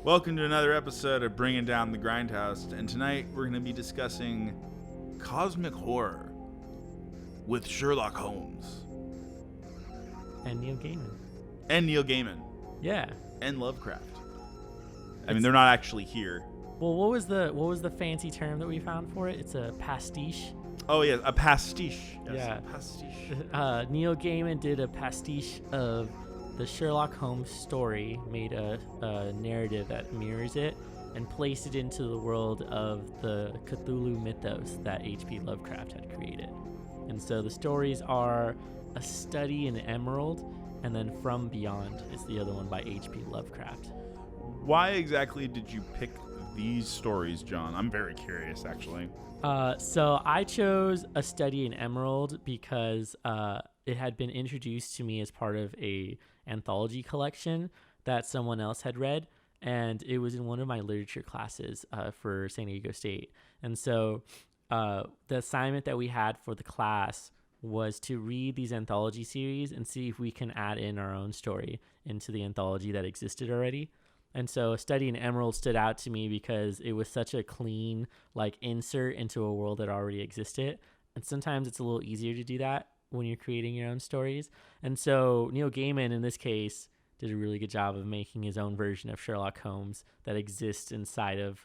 Welcome to another episode of Bringing Down the Grindhouse, and tonight we're going to be discussing cosmic horror with Sherlock Holmes. And Neil Gaiman. And Neil Gaiman. Yeah. And Lovecraft. I mean, they're not actually here. Well, what was the fancy term that we found for it? It's a pastiche. Oh, yeah, a pastiche. Yes, Yeah. A pastiche. Neil Gaiman did a pastiche of the Sherlock Holmes story, made a narrative that mirrors it, and placed it into the world of the Cthulhu mythos that H.P. Lovecraft had created. And so the stories are A Study in Emerald, and then From Beyond is the other one by H.P. Lovecraft. Why exactly did you pick these stories, John? I'm very curious, actually. So I chose A Study in Emerald because it had been introduced to me as part of a anthology collection that someone else had read, and it was in one of my literature classes for San Diego State. And so the assignment that we had for the class was to read these anthology series and see if we can add in our own story into the anthology that existed already. And so A Study in Emerald stood out to me because it was such a clean insert into a world that already existed. And sometimes it's a little easier to do that when you're creating your own stories. And so Neil Gaiman, in this case, did a really good job of making his own version of Sherlock Holmes that exists inside of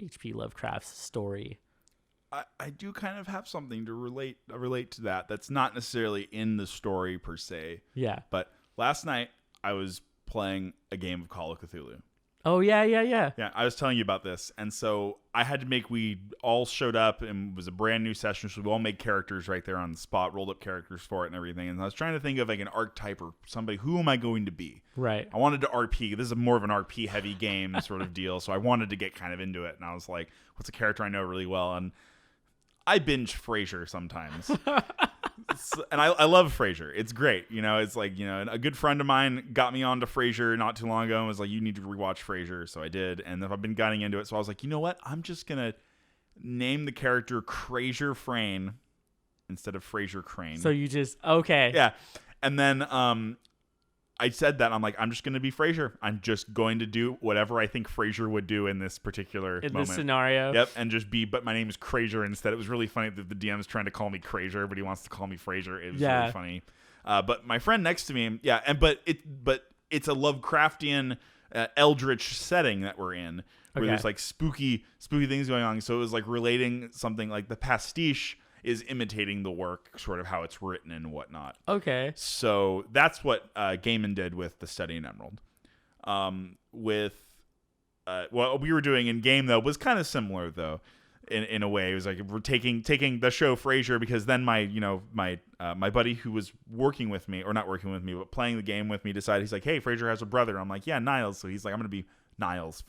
H.P. Lovecraft's story. I do kind of have something to relate to that. That's not necessarily in the story per se. Yeah. But last night I was playing a game of Call of Cthulhu. Oh, yeah. Yeah, I was telling you about this. And so I had to we all showed up, and it was a brand new session, so we all made characters right there on the spot, rolled up characters for it and everything. And I was trying to think of an archetype or somebody, who am I going to be? Right. I wanted to RP. This is more of an RP heavy game sort of deal. So I wanted to get kind of into it. And I was like, what's a character I know really well? And I binge Frasier sometimes. And I love Frasier. It's great. It's and a good friend of mine got me onto Frasier not too long ago and was like, you need to rewatch Frasier. So I did. And then I've been getting into it. So I was like, you know what? I'm just going to name the character Frasier Frayne instead of Frasier Crane. So you just, okay. Yeah. And then I said that. I'm like, I'm just going to be Frasier. I'm just going to do whatever I think Frasier would do in this particular moment. This scenario. Yep, and just but my name is Frasier instead. It was really funny that the DM's trying to call me Frasier, but he wants to call me Frasier. It was really funny. But my friend next to me, but it's a Lovecraftian eldritch setting that we're in, where there's spooky things going on. So it was relating something like the pastiche is imitating the work, sort of how it's written and whatnot. Okay. So that's what Gaiman did with The Study in Emerald. What we were doing in game, though, was kind of similar, though, in a way. It was like we're taking the show Frasier, because then my buddy who was working with me, or not working with me, but playing the game with me, decided, he's like, hey, Frasier has a brother. I'm like, yeah, Niles. So he's like, I'm going to be Miles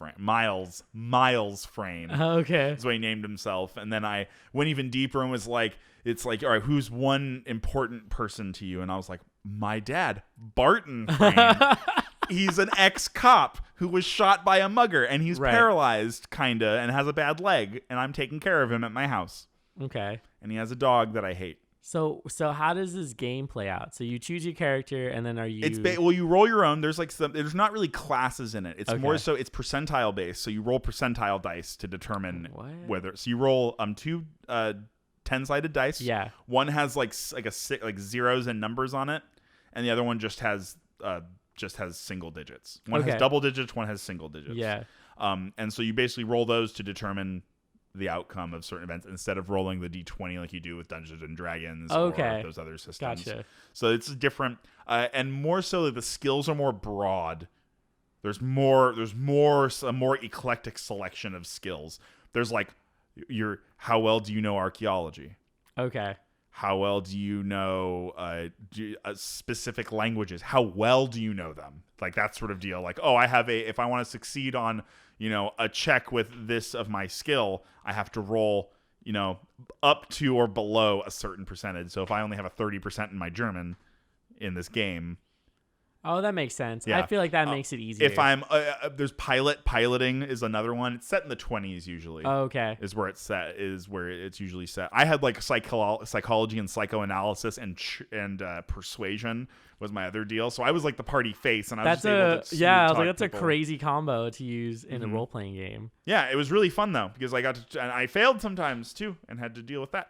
Frayne. Okay. That's what he named himself. And then I went even deeper and was like, it's like, all right, who's one important person to you? And I was like, my dad, Barton Frayne. He's an ex-cop who was shot by a mugger, and he's paralyzed, kinda, and has a bad leg, and I'm taking care of him at my house. Okay. And he has a dog that I hate. So how does this game play out? So you choose your character, and then you roll your own. There's there's not really classes in it. It's more so it's percentile based. So you roll percentile dice to determine whether. So you roll two 10-sided dice. Yeah. One has zeros and numbers on it, and the other one just has single digits. One has double digits. One has single digits. Yeah. And so you basically roll those to determine the outcome of certain events, instead of rolling the D20 like you do with Dungeons and Dragons or those other systems. Gotcha. So it's different, and more so the skills are more broad. There's a more eclectic selection of skills. There's how well do you know archaeology? Okay. How well do you know specific languages? How well do you know them? That sort of deal. If I want to succeed on, a check with this of my skill, I have to roll, up to or below a certain percentage. So if I only have a 30% in my German in this game, Oh, that makes sense. Yeah. I feel like that makes it easier. If I'm there's piloting is another one. It's set in the 20s usually. Oh, okay. Is where it's usually set. I had like psychology and psychoanalysis and persuasion was my other deal. So I was like the party face, and I was able to I was like, that's people. a crazy combo to use in a role playing game. Yeah, it was really fun though, because I got to, and I failed sometimes too, and had to deal with that.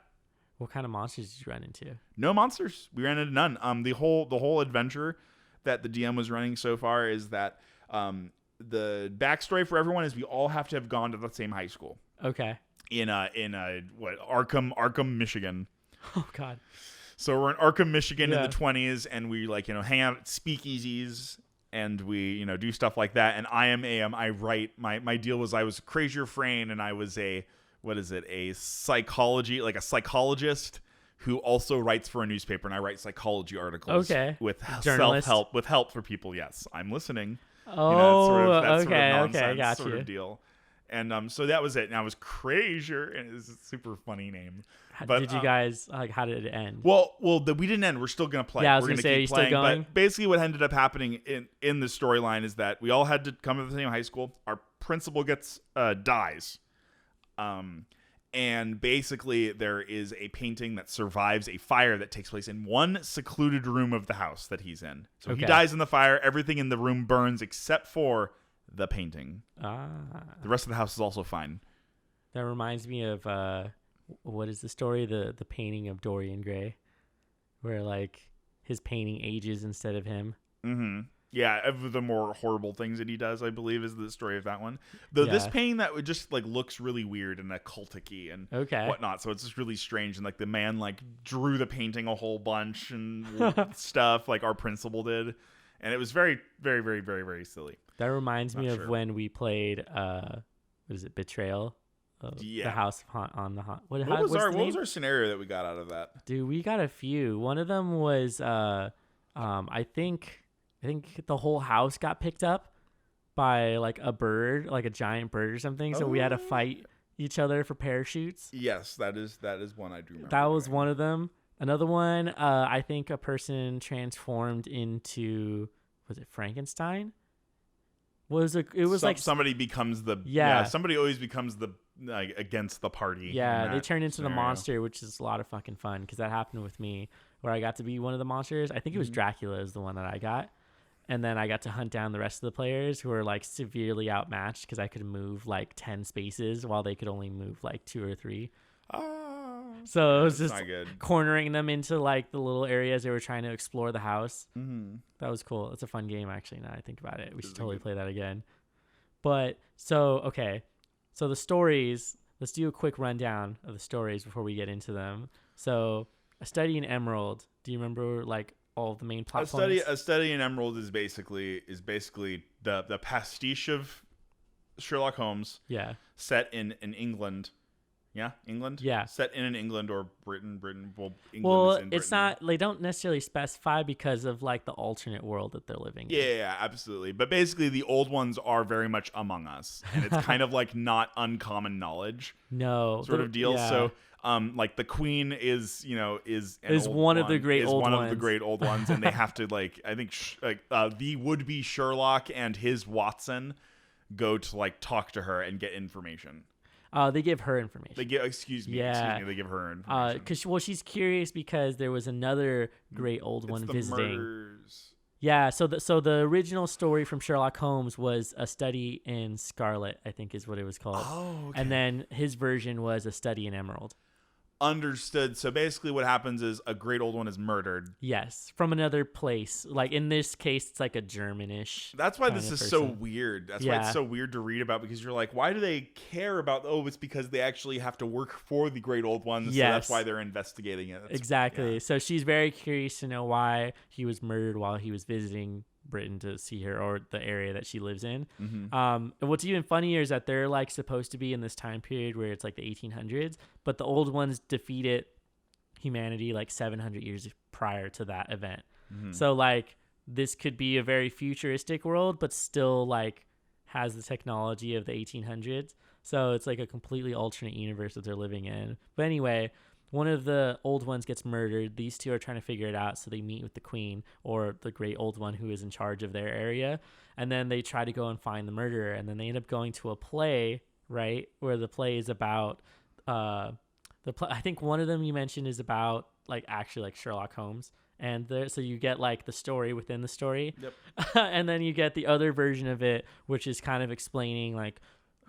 What kind of monsters did you run into? No monsters. We ran into none. The whole adventure that the DM was running so far is that the backstory for everyone is we all have to have gone to the same high school. Okay. In Arkham, Michigan. Oh God. So we're in Arkham, Michigan in the 20s, and we hang out at speakeasies, and we do stuff like that. And I write my deal was I was Crazier Frayne, and I was a psychologist who also writes for a newspaper, and I write psychology articles. Okay. With Journalist. self-help, with help for people. Yes, I'm listening. Oh, that okay, nonsense got sort you. of deal. And so that was it. And I was Crazier, and it's a super funny name. But did you guys how did it end? Well, we didn't end. We're still gonna play. Yeah, I was We're gonna say, are you keep still playing. going? But basically, what ended up happening in the storyline is that we all had to come to the same high school. Our principal dies, and basically there is a painting that survives a fire that takes place in one secluded room of the house that he's in. So he dies in the fire. Everything in the room burns except for the painting. The rest of the house is also fine. That reminds me of what is the story? The painting of Dorian Gray, where like his painting ages instead of him. Mm-hmm. Yeah, of the more horrible things that he does, I believe, is the story of that one. Though this painting that would just like looks really weird and occultic-y and whatnot, so it's just really strange. And like the man like drew the painting a whole bunch and stuff, like our principal did, and it was very, very, very, very, very silly. That reminds me of when we played what is it, Betrayal? The House on the Haunt. What was our scenario that we got out of that? Dude, we got a few. One of them was I think the whole house got picked up by like a bird, like a giant bird or something. So we had to fight each other for parachutes. Yes, that is one I do remember. That was one of them. Another one, I think a person transformed into, was it Frankenstein? Somebody becomes somebody always becomes the against the party. Yeah, they turned into the monster, which is a lot of fucking fun because that happened with me where I got to be one of the monsters. I think it was Dracula is the one that I got. And then I got to hunt down the rest of the players who were like severely outmatched because I could move like 10 spaces while they could only move like 2 or 3. So it was just cornering them into like the little areas they were trying to explore the house. Mm-hmm. That was cool. It's a fun game, actually, now I think about it. We should totally play that again. But so the stories, let's do a quick rundown of the stories before we get into them. So A Study in Emerald. Do you remember like all of the main plot points? A Study in Emerald is basically the pastiche of Sherlock Holmes. Yeah. Set in England. Yeah, England. Yeah, set in England or Britain. Well, England well, is in Britain. It's not. They don't necessarily specify because of like the alternate world that they're living in. Yeah, absolutely. But basically, the old ones are very much among us, and it's kind of like not uncommon knowledge. No, sort of deal. Yeah. So, like the Queen is one of the great old ones, and they have to like I think the would-be Sherlock and his Watson go to like talk to her and get information. They give her information. They give, excuse me. They give her information. Because she's curious because there was another great old one visiting. Murders. Yeah. So the original story from Sherlock Holmes was A Study in Scarlet, I think is what it was called. Oh, okay. And then his version was A Study in Emerald. Understood. So basically what happens is a great old one is murdered. Yes, from another place. Like in this case, it's like a Germanish. That's why this is so weird. That's why it's so weird to read about, because you're like, why do they care about, it's because they actually have to work for the great old ones. Yes. So that's why they're investigating it. Exactly. Yeah. So she's very curious to know why he was murdered while he was visiting Britain to see her, or the area that she lives in. Mm-hmm. And what's even funnier is that they're like supposed to be in this time period where it's like the 1800s, but the old ones defeated humanity like 700 years prior to that event. Mm-hmm. So like this could be a very futuristic world, but still like has the technology of the 1800s. So it's like a completely alternate universe that they're living in. But anyway, one of the old ones gets murdered. These two are trying to figure it out, so they meet with the queen or the great old one who is in charge of their area, and then they try to go and find the murderer, and then they end up going to a play, right, where the play is about I think one of them you mentioned is about like actually like Sherlock Holmes, and so you get like the story within the story. Yep. And then you get the other version of it, which is kind of explaining like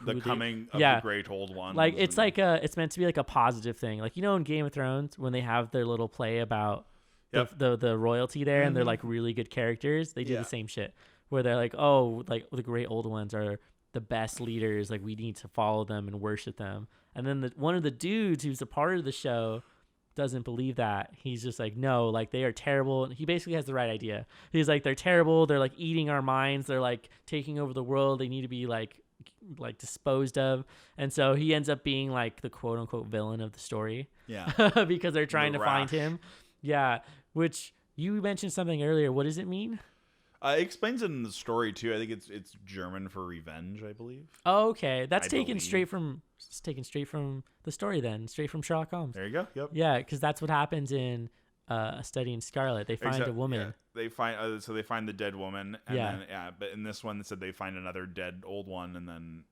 the coming of the great old one. Like it's it's meant to be like a positive thing. Like, in Game of Thrones, when they have their little play about the royalty there, and they're like really good characters, they do the same shit where they're like, oh, like the great old ones are the best leaders. Like, we need to follow them and worship them. And then one of the dudes who's a part of the show doesn't believe that. He's just like, no, like they are terrible. He basically has the right idea. He's like, they're terrible. They're like eating our minds. They're like taking over the world. They need to be like disposed of. And so he ends up being like the quote unquote villain of the story. Yeah. Because they're trying to find him. Yeah. Which you mentioned something earlier. What does it mean? It explains it in the story too. I think it's German for revenge, I believe. Oh, okay. That's taken straight from the story then, straight from Sherlock Holmes. There you go. Yep. Yeah, because that's what happens in A Study in Scarlet. They find a woman. Yeah. They find they find the dead woman, and then but in this one they said they find another dead old one, and then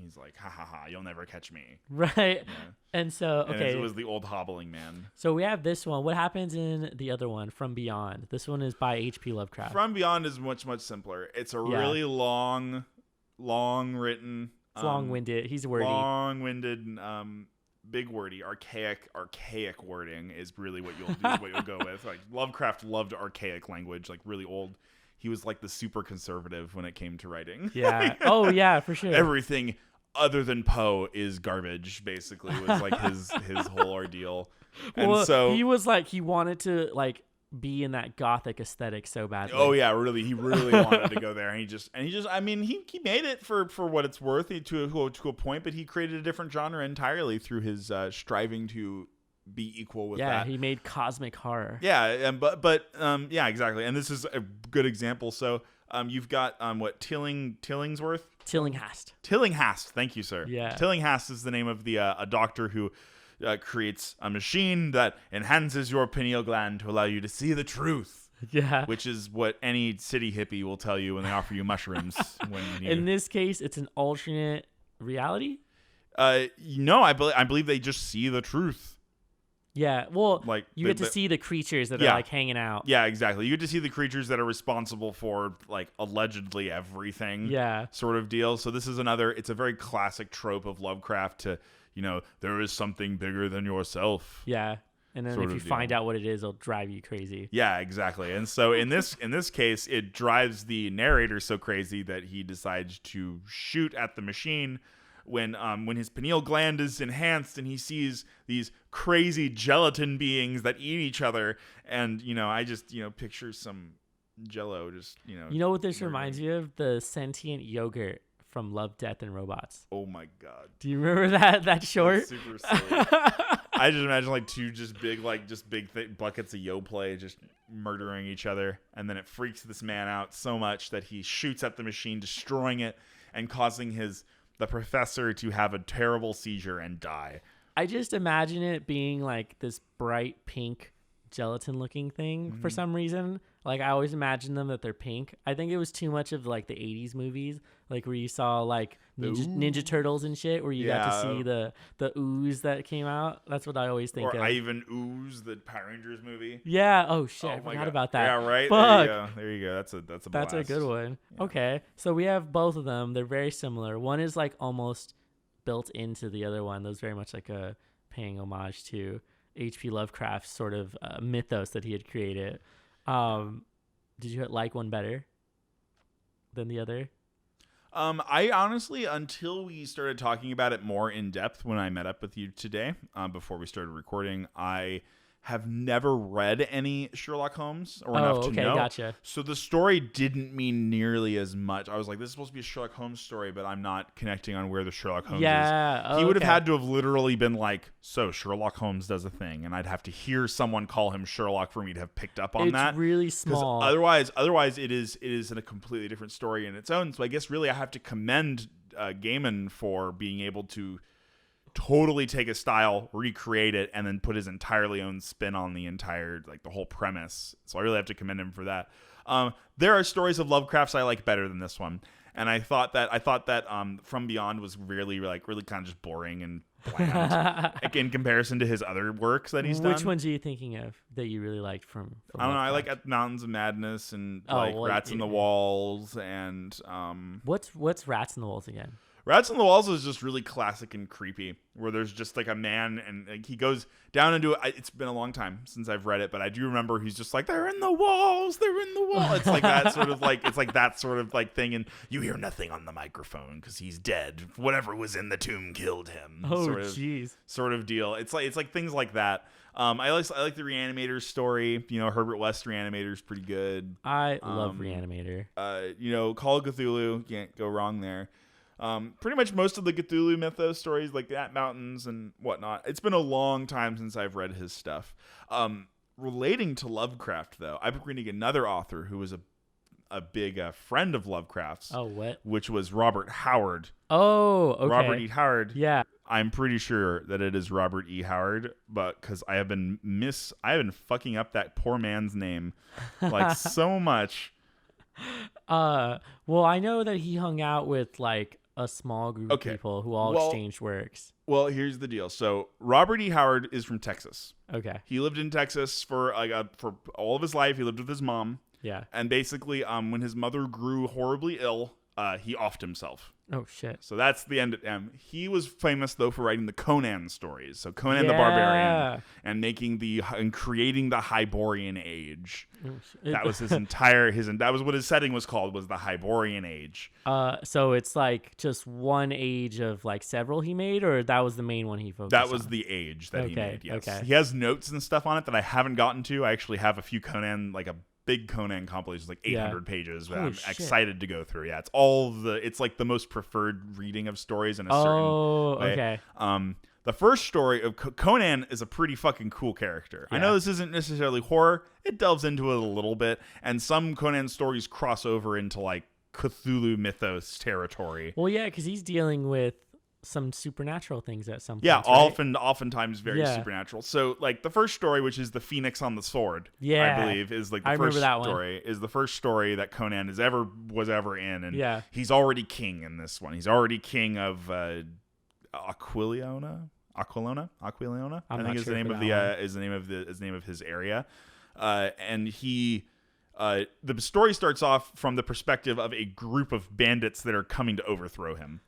he's like, ha ha ha, you'll never catch me. Right. Yeah. And so, okay. And it was the old hobbling man. So we have this one. What happens in the other one, From Beyond? This one is by H.P. Lovecraft. From Beyond is much, much simpler. It's a really long written. It's long-winded. He's wordy. Long-winded, big wordy, archaic wording is really what you'll go with. Like, Lovecraft loved archaic language, like really old. He was like the super conservative when it came to writing. Yeah. Oh, yeah, for sure. Everything other than Poe is garbage, basically, was like his whole ordeal. And so he was like, he wanted to like be in that gothic aesthetic so badly. Oh yeah, really, he really wanted to go there, and he just I mean, he made it for what it's worth to a point, but he created a different genre entirely through his striving to be equal with that. Yeah, he made cosmic horror. Yeah, and but yeah, exactly. And this is a good example. So you've got Tillingsworth. Tillinghast. Thank you, sir. Yeah. Tillinghast is the name of the a doctor who creates a machine that enhances your pineal gland to allow you to see the truth. Yeah. Which is what any city hippie will tell you when they offer you mushrooms. In this case, it's an alternate reality? No, I believe they just see the truth. Yeah, well, like you get to see the creatures that are like hanging out. Yeah, exactly. You get to see the creatures that are responsible for like allegedly everything. Yeah, sort of deal. So this is it's a very classic trope of Lovecraft to, there is something bigger than yourself. Yeah, and then if you find out what it is, it'll drive you crazy. Yeah, exactly. And so in this case, it drives the narrator so crazy that he decides to shoot at the machine. When his pineal gland is enhanced and he sees these crazy gelatin beings that eat each other, and I just picture some Jello just You know what this reminds me of? The sentient yogurt from Love, Death, and Robots. Oh my god! Do you remember that short? That's super silly. I just imagine like two big thick buckets of Yoplait just murdering each other, and then it freaks this man out so much that he shoots at the machine, destroying it and causing the professor to have a terrible seizure and die. I just imagine it being like this bright pink gelatin looking thing for some reason. Like, I always imagine them that they're pink. I think it was too much of like the 80s movies, like where you saw like Ninja Turtles and shit, where you got to see the ooze that came out. That's what I always think of. I Even Ooze, the Power Rangers movie. Yeah. Oh shit, I forgot about that. Yeah, right. Fuck. There you go. That's a blast. That's a good one. Yeah. Okay, so we have both of them. They're very similar. One is like almost built into the other one. That was very much like a paying homage to H.P. Lovecraft's sort of mythos that he had created. Did you like one better than the other? I honestly, until we started talking about it more in depth when I met up with you today, before we started recording, I have never read any Sherlock Holmes or enough to know. Gotcha. So the story didn't mean nearly as much. I was like, this is supposed to be a Sherlock Holmes story, but I'm not connecting on where the Sherlock Holmes is. He would have had to have literally been like, so Sherlock Holmes does a thing, and I'd have to hear someone call him Sherlock for me to have picked up on that. It's really small. Otherwise it is in a completely different story in its own. So I guess really I have to commend Gaiman for being able to totally take a style, recreate it, and then put his entirely own spin on the entire, like, the whole premise. So I really have to commend him for that. There are stories of Lovecraft's I like better than this one. And I thought that From Beyond was really kind of just boring and bland like, in comparison to his other works that he's done. Which ones are you thinking of that you really liked from I don't know. I Lovecraft? like Mountains of Madness and well, Rats in the Walls and What's Rats in the Walls again? Rats in the Walls is just really classic and creepy, where there's just like a man and like, he goes down into it. It's been a long time since I've read it, but I do remember he's just like, they're in the walls, they're in the wall. It's like that sort of like, it's like that sort of like thing. And you hear nothing on the microphone because he's dead. Whatever was in the tomb killed him. Oh, jeez. Sort of deal. It's like things like that. I like the Reanimator story. You know, Herbert West Reanimator is pretty good. I love Reanimator. You know, Call of Cthulhu, can't go wrong there. Pretty much most of the Cthulhu mythos stories, like that, Mountains and whatnot. It's been a long time since I've read his stuff. Relating to Lovecraft, though, I've been reading another author who was a big friend of Lovecraft's. Oh, what? Which was Robert Howard. Oh, okay. Robert E. Howard. Yeah. I'm pretty sure that it is Robert E. Howard, but because I have been fucking up that poor man's name like so much. Well, I know that he hung out with like a small group of people who all exchanged works. Well, here's the deal. So Robert E. Howard is from Texas. Okay. He lived in Texas for all of his life. He lived with his mom. Yeah. And basically, when his mother grew horribly ill, he offed himself. Oh, shit. So that's the end of him. He was famous, though, for writing the Conan stories. So Conan the Barbarian and creating the Hyborian Age. Oh, that was his entire, that was what his setting was called, was the Hyborian Age. So it's like just one age of like several he made, or that was the main one he focused on? That was the age that he made, yes. Okay. He has notes and stuff on it that I haven't gotten to. I actually have a few Conan, like a big Conan compilation, like 800 pages that I'm excited to go through. Yeah, it's like the most preferred reading of stories in a certain way. Okay. The first story of Conan is a pretty fucking cool character. Yeah. I know this isn't necessarily horror. It delves into it a little bit, and some Conan stories cross over into like Cthulhu mythos territory. Well, yeah, because he's dealing with some supernatural things at some point. Yeah, right? oftentimes very supernatural. So, like the first story, which is the Phoenix on the Sword, I believe, is like the first story. Is the first story that Conan was ever in, and he's already king in this one. He's already king of Aquilona. I think is the name of the name of his area, and he. The story starts off from the perspective of a group of bandits that are coming to overthrow him.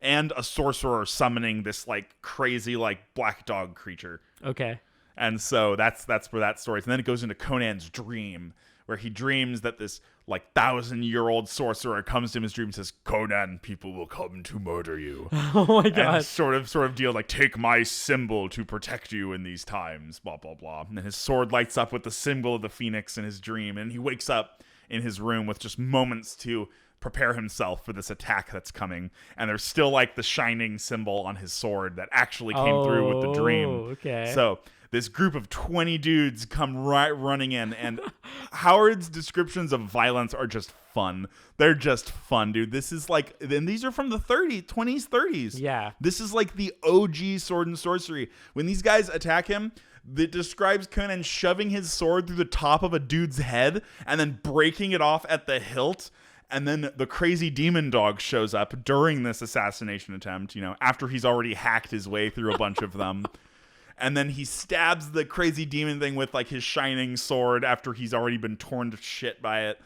And a sorcerer summoning this like crazy like black dog creature. Okay. And so that's where that story is. And then it goes into Conan's dream, where he dreams that this like 1,000-year-old sorcerer comes to him in his dream and says, "Conan, people will come to murder you." Oh my god. And sort of deal like, take my symbol to protect you in these times, blah blah blah. And then his sword lights up with the symbol of the phoenix in his dream, and he wakes up in his room with just moments to prepare himself for this attack that's coming, and there's still like the shining symbol on his sword that actually came through with the dream. Okay. So this group of 20 dudes come running in, and Howard's descriptions of violence are just fun. They're just fun, dude. This is like, and these are from the 20s, 30s. Yeah. This is like the OG sword and sorcery. When these guys attack him, it describes Conan shoving his sword through the top of a dude's head and then breaking it off at the hilt. And then the crazy demon dog shows up during this assassination attempt, after he's already hacked his way through a bunch of them. And then he stabs the crazy demon thing with like his shining sword after he's already been torn to shit by it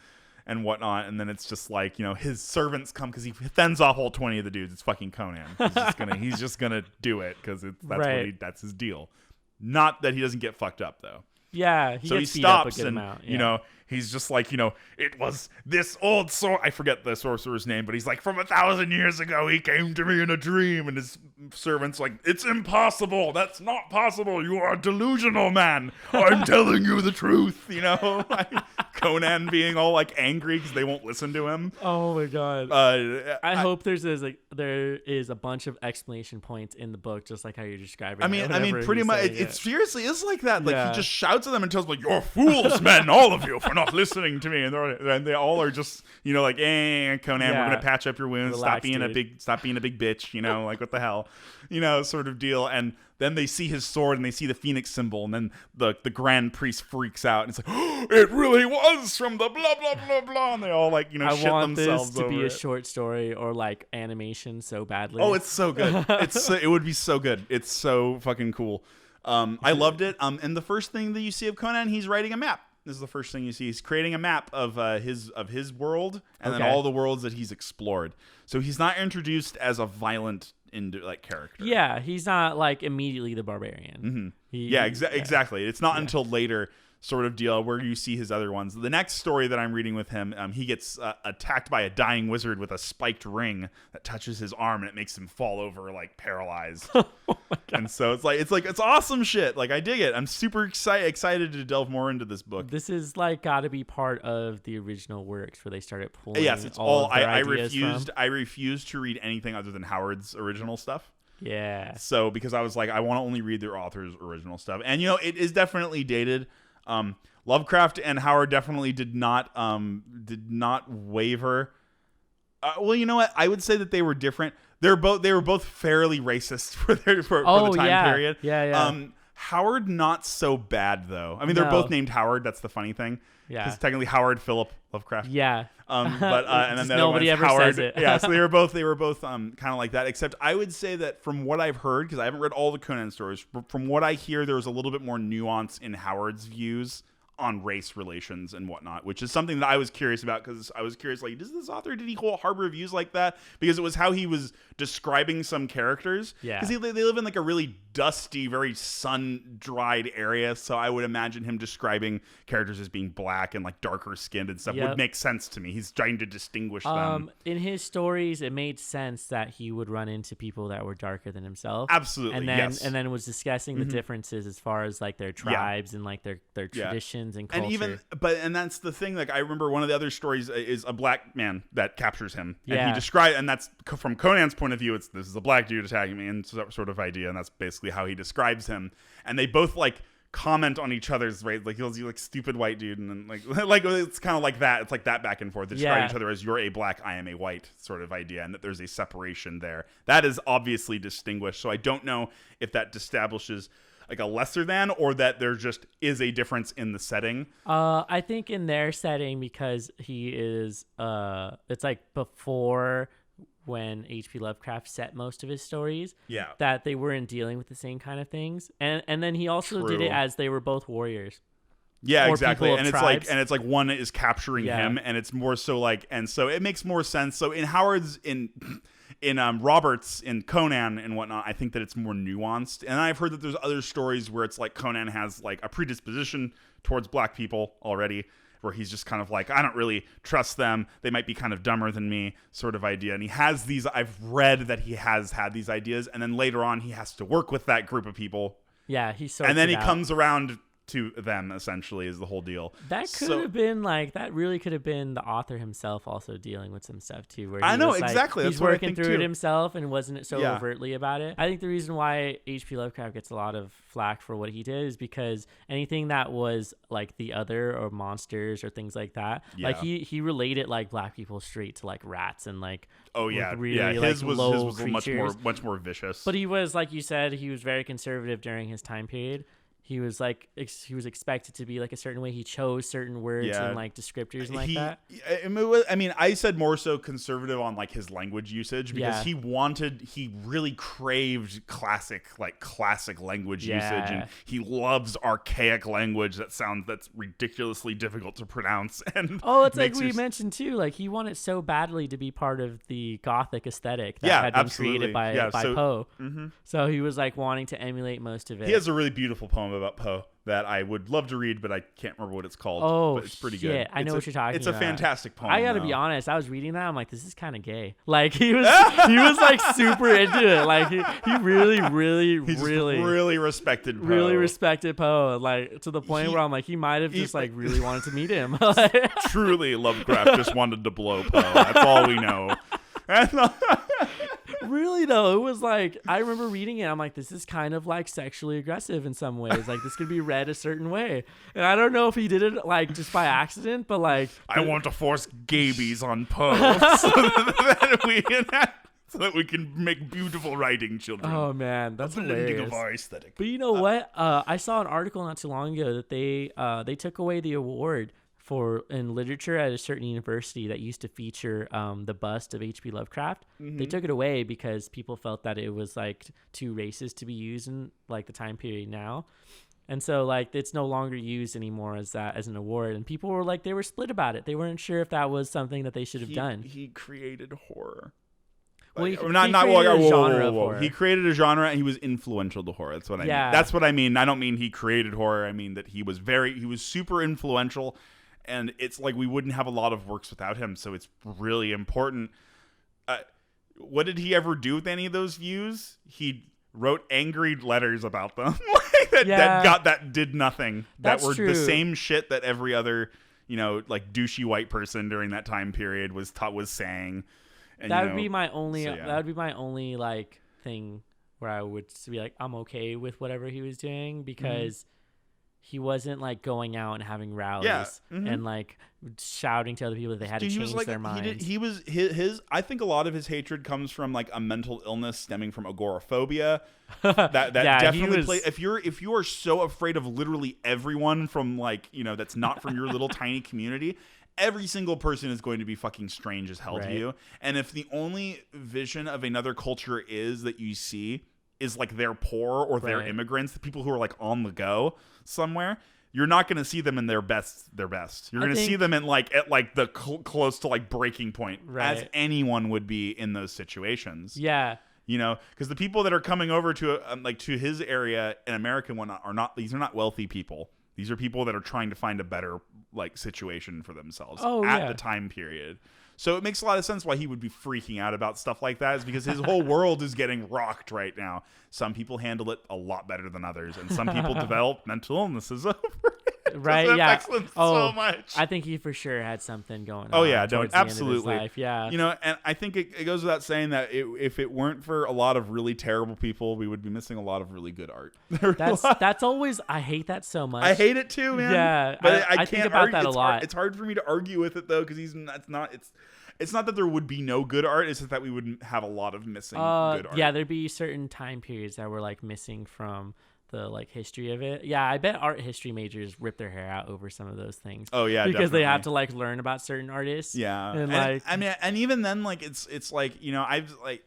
and whatnot. And then it's just like, his servants come because he fends off all 20 of the dudes. It's fucking Conan. He's just gonna do it because that's his deal. Not that he doesn't get fucked up though. Yeah, he stops and he's just like, it was this old sword. I forget the sorcerer's name, but he's like, from 1,000 years ago, he came to me in a dream, and his servant's like, it's impossible. That's not possible. You are a delusional man. I'm telling you the truth. Conan being all like angry because they won't listen to him. Oh my god! I hope there is a bunch of exclamation points in the book, just like how you're describing. I mean, pretty much. It seriously is like that. Like Yeah. he just shouts at them and tells them, like, "You're fools, men, all of you, for not listening to me." And they all are just, like, Conan, Yeah. we're gonna patch up your wounds. Relax, stop being a big bitch. Like what the hell, sort of deal. And then they see his sword and they see the phoenix symbol, and then the grand priest freaks out and it's like, oh, it really was from the blah blah blah blah, and they all like I shit want themselves this to be over a it. short story or like animation so badly. Oh, it's so good. It would be so good. It's so fucking cool. I loved it. And the first thing that you see of Conan, he's writing a map. This is the first thing you see. He's creating a map of his world and then all the worlds that he's explored. So he's not introduced as a violent character. Yeah, he's not like immediately the barbarian. Mm-hmm. Exactly. It's not until later sort of deal where you see his other ones. The next story that I'm reading with him, he gets attacked by a dying wizard with a spiked ring that touches his arm and it makes him fall over like paralyzed. Oh my God. And so it's awesome shit. Like I dig it. I'm super excited to delve more into this book. This is like got to be part of the original works where they started pulling. Yes, it's all. Of their ideas I refused to read anything other than Howard's original stuff. Yeah. So because I was like, I want to only read their author's original stuff, and it is definitely dated. Lovecraft and Howard definitely did not waver. Well, you know what? I would say that they were different. They were both fairly racist for the time period. Yeah. Howard not so bad though. I mean, they're both named Howard. That's the funny thing. Yeah. Because technically Howard Philip Lovecraft. Yeah. But and then the nobody other ever Howard. says it. Yeah. So they were both kind of like that. Except I would say that from what I've heard, because I haven't read all the Conan stories, from what I hear, there was a little bit more nuance in Howard's views on race relations and whatnot, which is something that I was curious about, because I was curious, like, did he harbor views like that? Because it was how he was describing some characters. Yeah. Because they live in like a really dusty, very sun-dried area, so I would imagine him describing characters as being black and like darker skinned and stuff would make sense to me. He's trying to distinguish them. In his stories, it made sense that he would run into people that were darker than himself. Absolutely, and then yes. and then was discussing the differences as far as like their tribes and like their traditions and culture. And that's the thing. Like I remember one of the other stories is a black man that captures him, and Yeah. he describes, and that's from Conan's point of view. This is a black dude attacking me, and sort of idea, and that's basically how he describes him. And they both like comment on each other's right, like he'll like stupid white dude, and then like it's kind of like that. It's like that back and forth. They describe each other as you're a black, I am a white sort of idea, and that there's a separation there that is obviously distinguished. So I don't know if that establishes like a lesser than, or that there just is a difference in the setting. I think in their setting, because he is it's like before when H.P. Lovecraft set most of his stories, that they weren't dealing with the same kind of things, and then he also did it as they were both warriors. Yeah, or exactly. people of tribes. It's like one is capturing him, and it's more so like, and so it makes more sense. So in Howard's in Roberts, in Conan and whatnot, I think that it's more nuanced. And I've heard that there's other stories where it's like Conan has like a predisposition towards black people already, where he's just kind of like, I don't really trust them. They might be kind of dumber than me, sort of idea. And he has these, I've read that he has had these ideas, and then later on he has to work with that group of people. Yeah, he sorts and then it he out. comes around to them, essentially, is the whole deal. That could have been like, that really could have been the author himself also dealing with some stuff too, where he I know, was, like, exactly. That's he's what I working think, through it too. himself and wasn't so overtly about it. I think the reason why H.P. Lovecraft gets a lot of flack for what he did is because anything that was like the other or monsters or things like that, like he related like black people straight to like rats and like really, his like, was creatures. much more vicious. But he was, like you said, he was very conservative during his time period. He was like he was expected to be like a certain way. He chose certain words and like descriptors and like that. I mean, I said more so conservative on like his language usage, because he really craved classic language usage, and he loves archaic language that's ridiculously difficult to pronounce. And it's like we mentioned too. Like he wanted so badly to be part of the Gothic aesthetic that had been created by Poe. Mm-hmm. So he was like wanting to emulate most of it. He has a really beautiful poem about Poe that I would love to read, but I can't remember what it's called. Oh, but it's pretty shit. good. I know what you're talking It's about. a fantastic poem. I gotta though. be honest. I was reading that. I'm like, this is kind of gay. Like he was like super into it. Like he really, He's really, really respected Poe. really respected Poe. Like to the point where I'm like, he might have just like really wanted to meet him. Truly, Lovecraft just wanted to blow Poe. That's all we know. Really though, it was like I remember reading it. I'm like, this is kind of like sexually aggressive in some ways. Like this could be read a certain way, and I don't know if he did it like just by accident, but like I want to force gabies on Poe so that we can make beautiful writing children. Oh man, that's a blending hilarious. of our aesthetic. But you know what? I saw an article not too long ago that they took away the award for in literature at a certain university that used to feature the bust of H.P. Lovecraft. They took it away because people felt that it was like too racist to be used in like the time period now. And so like it's no longer used anymore as an award, and people were like they were split about it. They weren't sure if that was something that they should have done. He created horror. Well, he Created genre of horror. He created a genre and he was influential to horror. That's what I mean. That's what I mean. I don't mean he created horror. I mean that he was super influential, and it's like we wouldn't have a lot of works without him. So it's really important. What did he ever do with any of those views? He wrote angry letters about them that did nothing. That's that were true. the same shit that every other, like douchey white person during that time period was saying. And, that would be my only. so, yeah. That would be my only like thing where I would be like, I'm okay with whatever he was doing because he wasn't like going out and having rallies and like shouting to other people that they had to change their minds. He was his. I think a lot of his hatred comes from like a mental illness stemming from agoraphobia. That definitely play. If you are so afraid of literally everyone from like that's not from your little tiny community. Every single person is going to be fucking strange as hell to you. And if the only vision of another culture is that you see is like they're poor or they're immigrants, the people who are like on the go somewhere, you're not going to see them in their best. You're going to see them in like at like the close to like breaking point, as anyone would be in those situations. Yeah. Because the people that are coming over to to his area in America and whatnot these are not wealthy people. These are people that are trying to find a better like situation for themselves at the time period. So it makes a lot of sense why he would be freaking out about stuff like that, is because his whole world is getting rocked right now. Some people handle it a lot better than others, and some people develop mental illnesses over it. Right? It Yeah. affects them so much. I think he for sure had something going on. Oh yeah, towards absolutely. The end of his life. Yeah. And I think it goes without saying that if it weren't for a lot of really terrible people, we would be missing a lot of really good art. That's always. I hate that so much. I hate it too, man. Yeah, but I think can't about argue. that a lot. It's hard for me to argue with it though, because it's not that there would be no good art. It's just that we wouldn't have a lot of missing good art. Yeah, there'd be certain time periods that were like missing from the like history of it. Yeah, I bet art history majors rip their hair out over some of those things. Oh yeah, because definitely. they have to like learn about certain artists. Yeah, and like I mean, and even then, like it's like I've like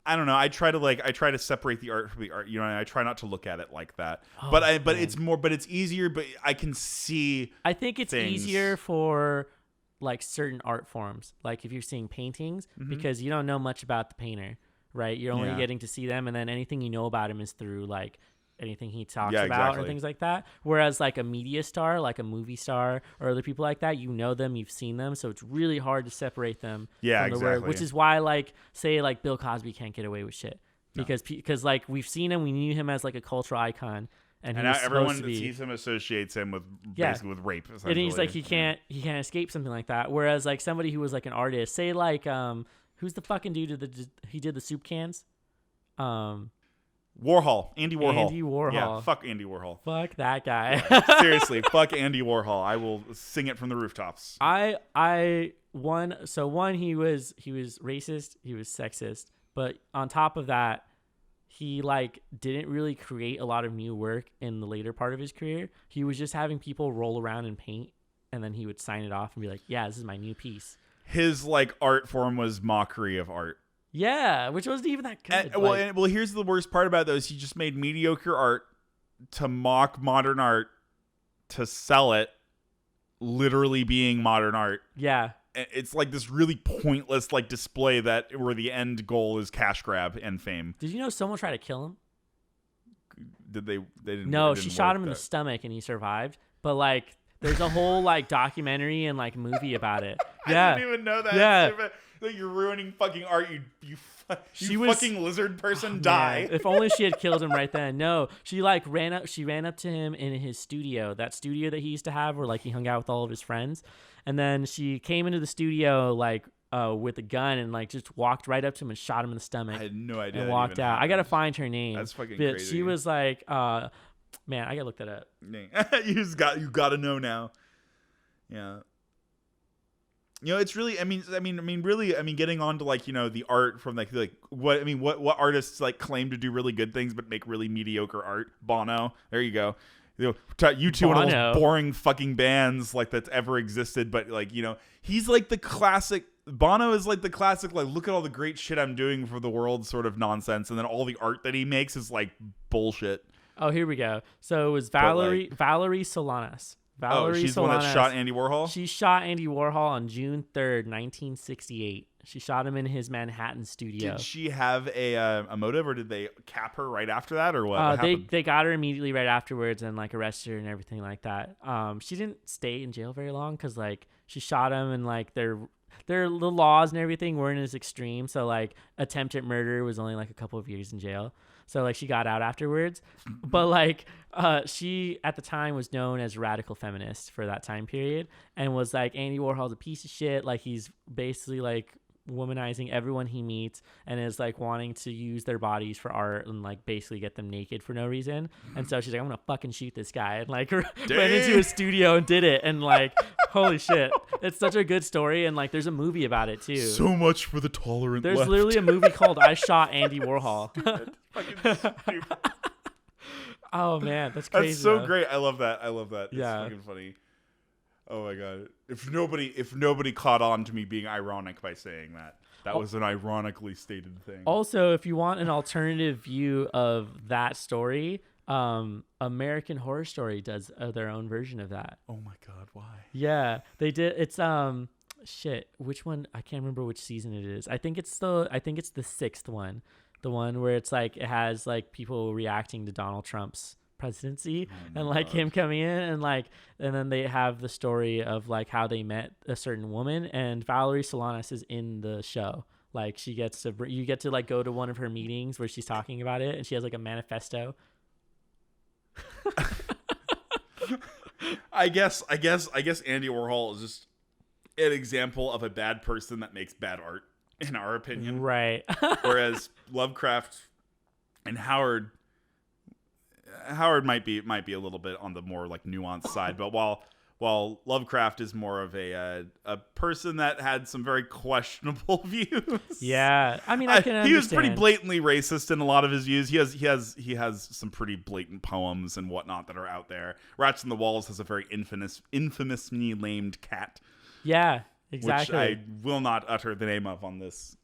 I don't know. I try to separate the art from the art. I try not to look at it like that. But it's easier. But I can see. I think it's easier for like certain art forms, like if you're seeing paintings, because you don't know much about the painter, right? You're only getting to see them, and then anything you know about him is through like anything he talks about or things like that. Whereas like a media star, like a movie star or other people like that, you know them, you've seen them, so it's really hard to separate them from the word, which is why like say like Bill Cosby can't get away with shit because like we've seen him, we knew him as like a cultural icon. And now everyone that sees him associates him with basically with rape. And he's like he can't escape something like that. Whereas like somebody who was like an artist, say like who's the fucking dude he did the soup cans? Warhol, Andy Warhol. Andy Warhol. Yeah, fuck Andy Warhol. Fuck that guy. Seriously, fuck Andy Warhol. I will sing it from the rooftops. One he was racist, he was sexist, but on top of that, he like didn't really create a lot of new work in the later part of his career. He was just having people roll around and paint, and then he would sign it off and be like, "Yeah, this is my new piece." His like art form was mockery of art. Yeah, which wasn't even that good. Well, here's the worst part about those: he just made mediocre art to mock modern art to sell it, literally being modern art. Yeah. It's like this really pointless like display that where the end goal is cash grab and fame. Did you know someone tried to kill him? did they didn't? No, it she didn't shot work him in the that- stomach and he survived. But like, there's a whole like documentary and like movie about it. I Yeah, didn't even know that. Yeah. Like, you're ruining fucking art. You She was- fucking lizard person. Man, Die. if only she had killed him right then. No, she like ran up. She ran up to him in his studio, that studio that he used to have, where like he hung out with all of his friends. And then she came into the studio like with a gun and like just walked right up to him and shot him in the stomach. I had no idea. And that walked even out. I gotta happened. find her name. That's fucking but crazy. She was like, man, I gotta look that up. you got to know now. Yeah. You know, it's really. I mean, really. I mean, getting on to like the art from like what artists like claim to do really good things but make really mediocre art. Bono. There you go. You two, one of Bono. those boring fucking bands like that's ever existed, but like he's like the classic. Bono is like the classic, like, look at all the great shit I'm doing for the world sort of nonsense, and then all the art that he makes is like bullshit. Oh, here we go. So it was Valerie Solanas. She's the one that shot Andy Warhol. She shot Andy Warhol on June 3rd, 1968. She shot him in his Manhattan studio. Did she have a motive, or did they cap her right after that, or what? What happened? They got her immediately right afterwards and like arrested her and everything like that. She didn't stay in jail very long because like she shot him and like the laws and everything weren't as extreme. So like attempted murder was only like a couple of years in jail. So like she got out afterwards, but like she at the time was known as a radical feminist for that time period, and was like, Andy Warhol's a piece of shit. Like he's basically like womanizing everyone he meets and is like wanting to use their bodies for art and like basically get them naked for no reason. And so she's like, I'm gonna fucking shoot this guy, and like went into a studio and did it. And like, holy shit, it's such a good story. And like there's a movie about it too. So much for the tolerant There's left. literally a movie called I Shot Andy Warhol. Fucking stupid. Oh man, that's crazy. That's so though. great. I love that. Yeah. It's fucking funny. Oh my god. If nobody caught on to me being ironic by saying that was an ironically stated thing. Also, if you want an alternative view of that story, American Horror Story does their own version of that. Oh my god, why? Yeah, they did. It's shit. Which one? I can't remember which season it is. I think it's the sixth one, the one where it's like it has like people reacting to Donald Trump's presidency and like him coming in and then they have the story of like how they met a certain woman, and Valerie Solanas is in the show. Like you get to like go to one of her meetings where she's talking about it, and she has like a manifesto. I guess Andy Warhol is just an example of a bad person that makes bad art, in our opinion. Right. Whereas Lovecraft and Howard might be a little bit on the more like nuanced side, but while Lovecraft is more of a person that had some very questionable views. Yeah, I mean, I can understand. He was pretty blatantly racist in a lot of his views. He has some pretty blatant poems and whatnot that are out there. Rats on the Walls has a very infamously named cat. Yeah, exactly. Which I will not utter the name of on this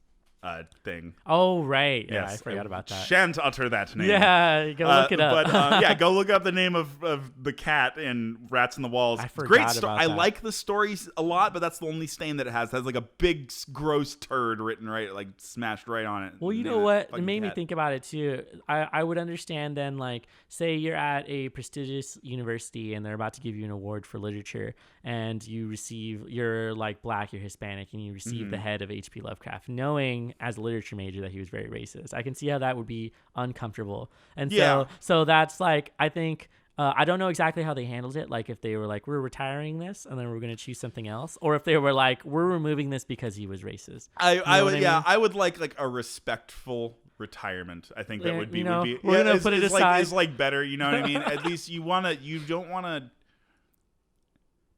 thing. Oh, right. Yeah, Yes, I forgot about that. Shan't utter that name. Yeah, go look it up. But yeah, go look up the name of the cat in Rats on the Walls. I forgot Great about I that. like the stories a lot, but that's the only stain that it has. It has like a big gross turd written right, like smashed right on it. Well, you know what? It made me think about it too. I would understand then, like, say you're at a prestigious university and they're about to give you an award for literature, and you're like black, you're Hispanic, and you receive the head of H.P. Lovecraft, knowing as a literature major that he was very racist. I can see how that would be uncomfortable. And so that's like, I think, I don't know exactly how they handled it. Like if they were like, we're retiring this and then we're going to choose something else, or if they were like, we're removing this because he was racist. I would like a respectful retirement. I think that would be we're gonna put it aside. Like, it's like better, you know what I mean? At least you don't want to.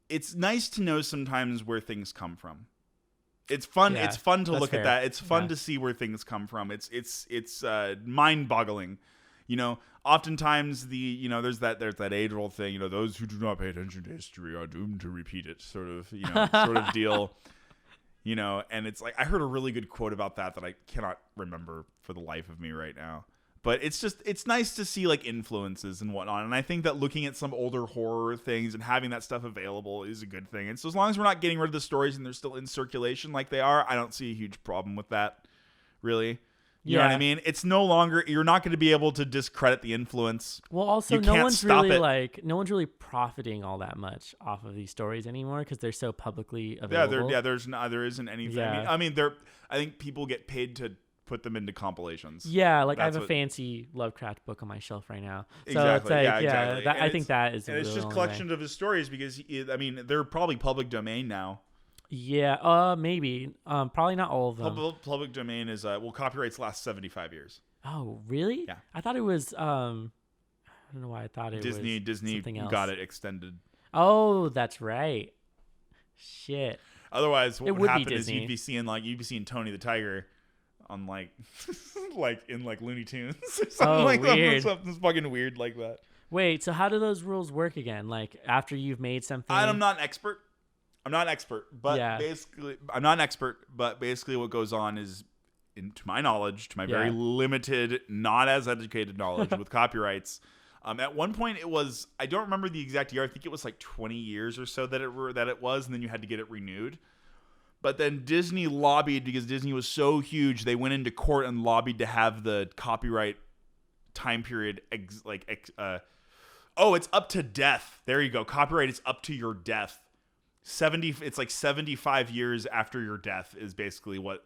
It's nice to know sometimes where things come from. It's fun. Yeah, it's fun to that's look fair. at that. It's fun to see where things come from. It's mind-boggling. You know, oftentimes there's that age-old thing. You know, those who do not pay attention to history are doomed to repeat it. Sort of deal. You know, and it's like I heard a really good quote about that I cannot remember for the life of me right now. But it's nice to see like influences and whatnot. And I think that looking at some older horror things and having that stuff available is a good thing. And so as long as we're not getting rid of the stories and they're still in circulation like they are, I don't see a huge problem with that, really. You know what I Yeah. mean? It's no longer, you're not going to be able to discredit the influence. Well, also, You no can't one's stop really it. no one's really profiting all that much off of these stories anymore because they're so publicly Yeah, available. there isn't anything. Yeah. I mean, I think people get paid to put them into compilations. Yeah, like I That's have a what- fancy Lovecraft book on my shelf right now. So Exactly. it's like, Yeah, exactly. that, And I think that is and the it's just only way. collections of his stories because I mean they're probably public domain now. Yeah, maybe. Probably not all of them. Public domain is copyrights last 75 years. Oh, really? Yeah. I thought it was. I don't know why I thought it Disney was something else. got it extended. Oh, that's right. Shit. Otherwise, It what would would be happen is Disney. you'd be seeing Tony the Tiger on like in Looney Tunes or something Oh, like weird. something fucking weird like that. Wait. So how do those rules work again? Like after you've made something. I'm not an expert. But Yeah. basically, I'm not an expert. But basically, what goes on is, to my knowledge, to my very Yeah. limited, not as educated knowledge with copyrights. At one point, it was, I don't remember the exact year. I think it was like 20 years or so that it was, and then you had to get it renewed. But then Disney lobbied because Disney was so huge. They went into court and lobbied to have the copyright time period it's up to death. There you go. Copyright is up to your death. It's like 75 years after your death is basically what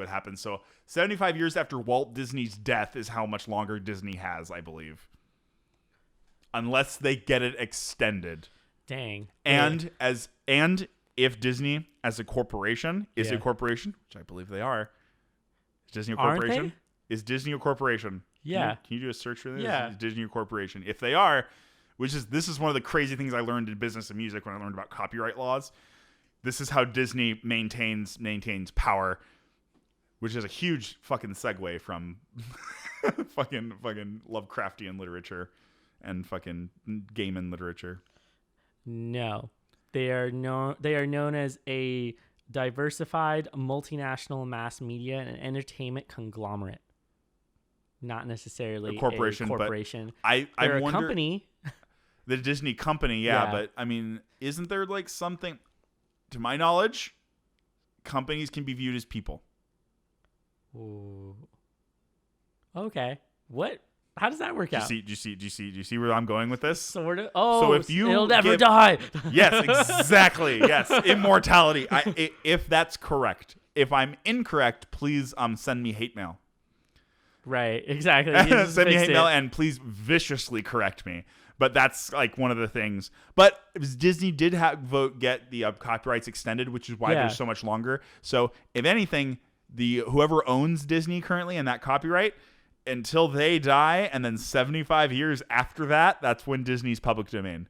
happens. So 75 years after Walt Disney's death is how much longer Disney has, I believe. Unless they get it extended. Dang. And if Disney as a corporation is a Yeah. corporation, which I believe they are, is Disney a Aren't corporation? they? Is Disney a corporation? Yeah. Can you do a search for this? Yeah. Is Disney a corporation? If they are, this is one of the crazy things I learned in business and music when I learned about copyright laws. This is how Disney maintains power, which is a huge fucking segue from fucking Lovecraftian literature and fucking Gaiman literature. No. They are known as a diversified multinational mass media and entertainment conglomerate. Not necessarily A corporation, a corporation. I They're a wonder, company. the Disney company, Yeah. but I mean, isn't there like something, to my knowledge, companies can be viewed as people. Ooh. Okay. What? How does that work Do out? you see where I'm going with this? Sort of. Oh, So if you it'll never give- die. Yes, exactly. Yes, immortality. If that's correct. If I'm incorrect, please send me hate mail. Right. Exactly. You just Send me fixed hate mail it. and please viciously correct me. But that's like one of the things. But Disney did get the copyrights extended, which is why Yeah. there's so much longer. So if anything, whoever owns Disney currently and that copyright, until they die, and then 75 years after that, that's when Disney's public domain.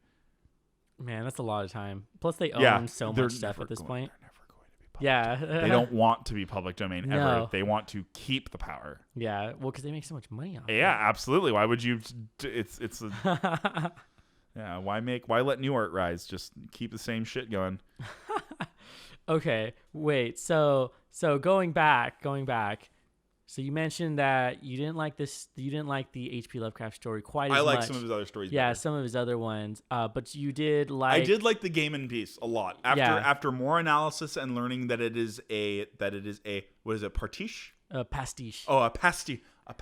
Man, that's a lot of time. Plus, they own Yeah, so they're much stuff never at this going- point. They're never going to be public. Yeah. They don't want to be public domain ever. No. They want to keep the power. Yeah. Well, because they make so much money off Yeah, absolutely. Why would you? It's a, it. yeah. Why let new art rise? Just keep the same shit going. Okay. Wait. So going back. So you mentioned that you didn't like this. You didn't like the H.P. Lovecraft story quite as I like much. some of his other stories. Yeah, better. some of his other ones. But you did like. I did like the Gaiman piece a lot. Yeah. After more analysis and learning that it is a what is it, pastiche? Pastiche. Oh, a pastiche.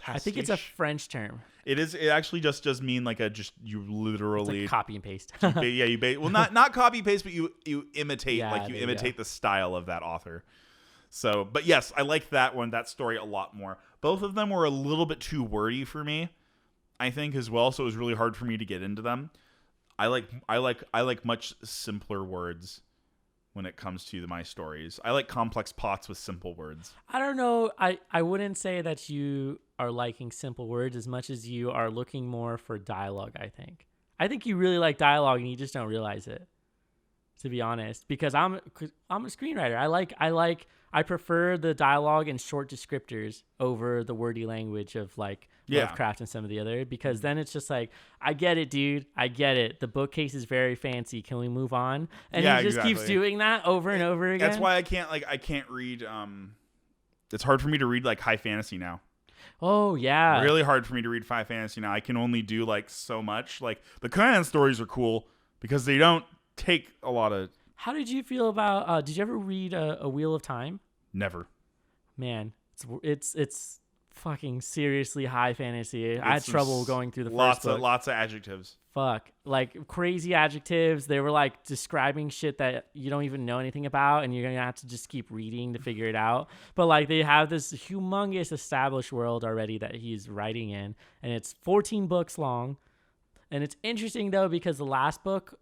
I think it's a French term. It is. It actually just does mean like you It's literally like copy and paste. well not copy paste, but you imitate Yeah, like you there you imitate the style of that author. So, but yes, I like that story a lot more. Both of them were a little bit too wordy for me, I think, as well. So it was really hard for me to get into them. I like much simpler words when it comes to my stories. I like complex plots with simple words. I don't know. I wouldn't say that you are liking simple words as much as you are looking more for dialogue, I think you really like dialogue and you just don't realize it, to be honest, because I'm a screenwriter. I prefer the dialogue and short descriptors over the wordy language of like Yeah. Lovecraft and some of the other, because then it's just like, I get it, dude. I get it. The bookcase is very fancy. Can we move on? And Yeah, he just keeps exactly. doing that over and over again. That's why I can't read. It's hard for me to read like high fantasy now. Oh, yeah. Really hard for me to read high fantasy now. I can only do like so much. Like the Conan stories are cool because they don't take a lot of. How did you feel about? Did you ever read a Wheel of Time? Never. Man, it's fucking seriously high fantasy. I had It's some trouble going through the first book. Lots of adjectives. Fuck, like crazy adjectives. They were like describing shit that you don't even know anything about, and you're gonna have to just keep reading to figure it out. But like they have this humongous established world already that he's writing in, and it's 14 books long. And it's interesting though because the last book,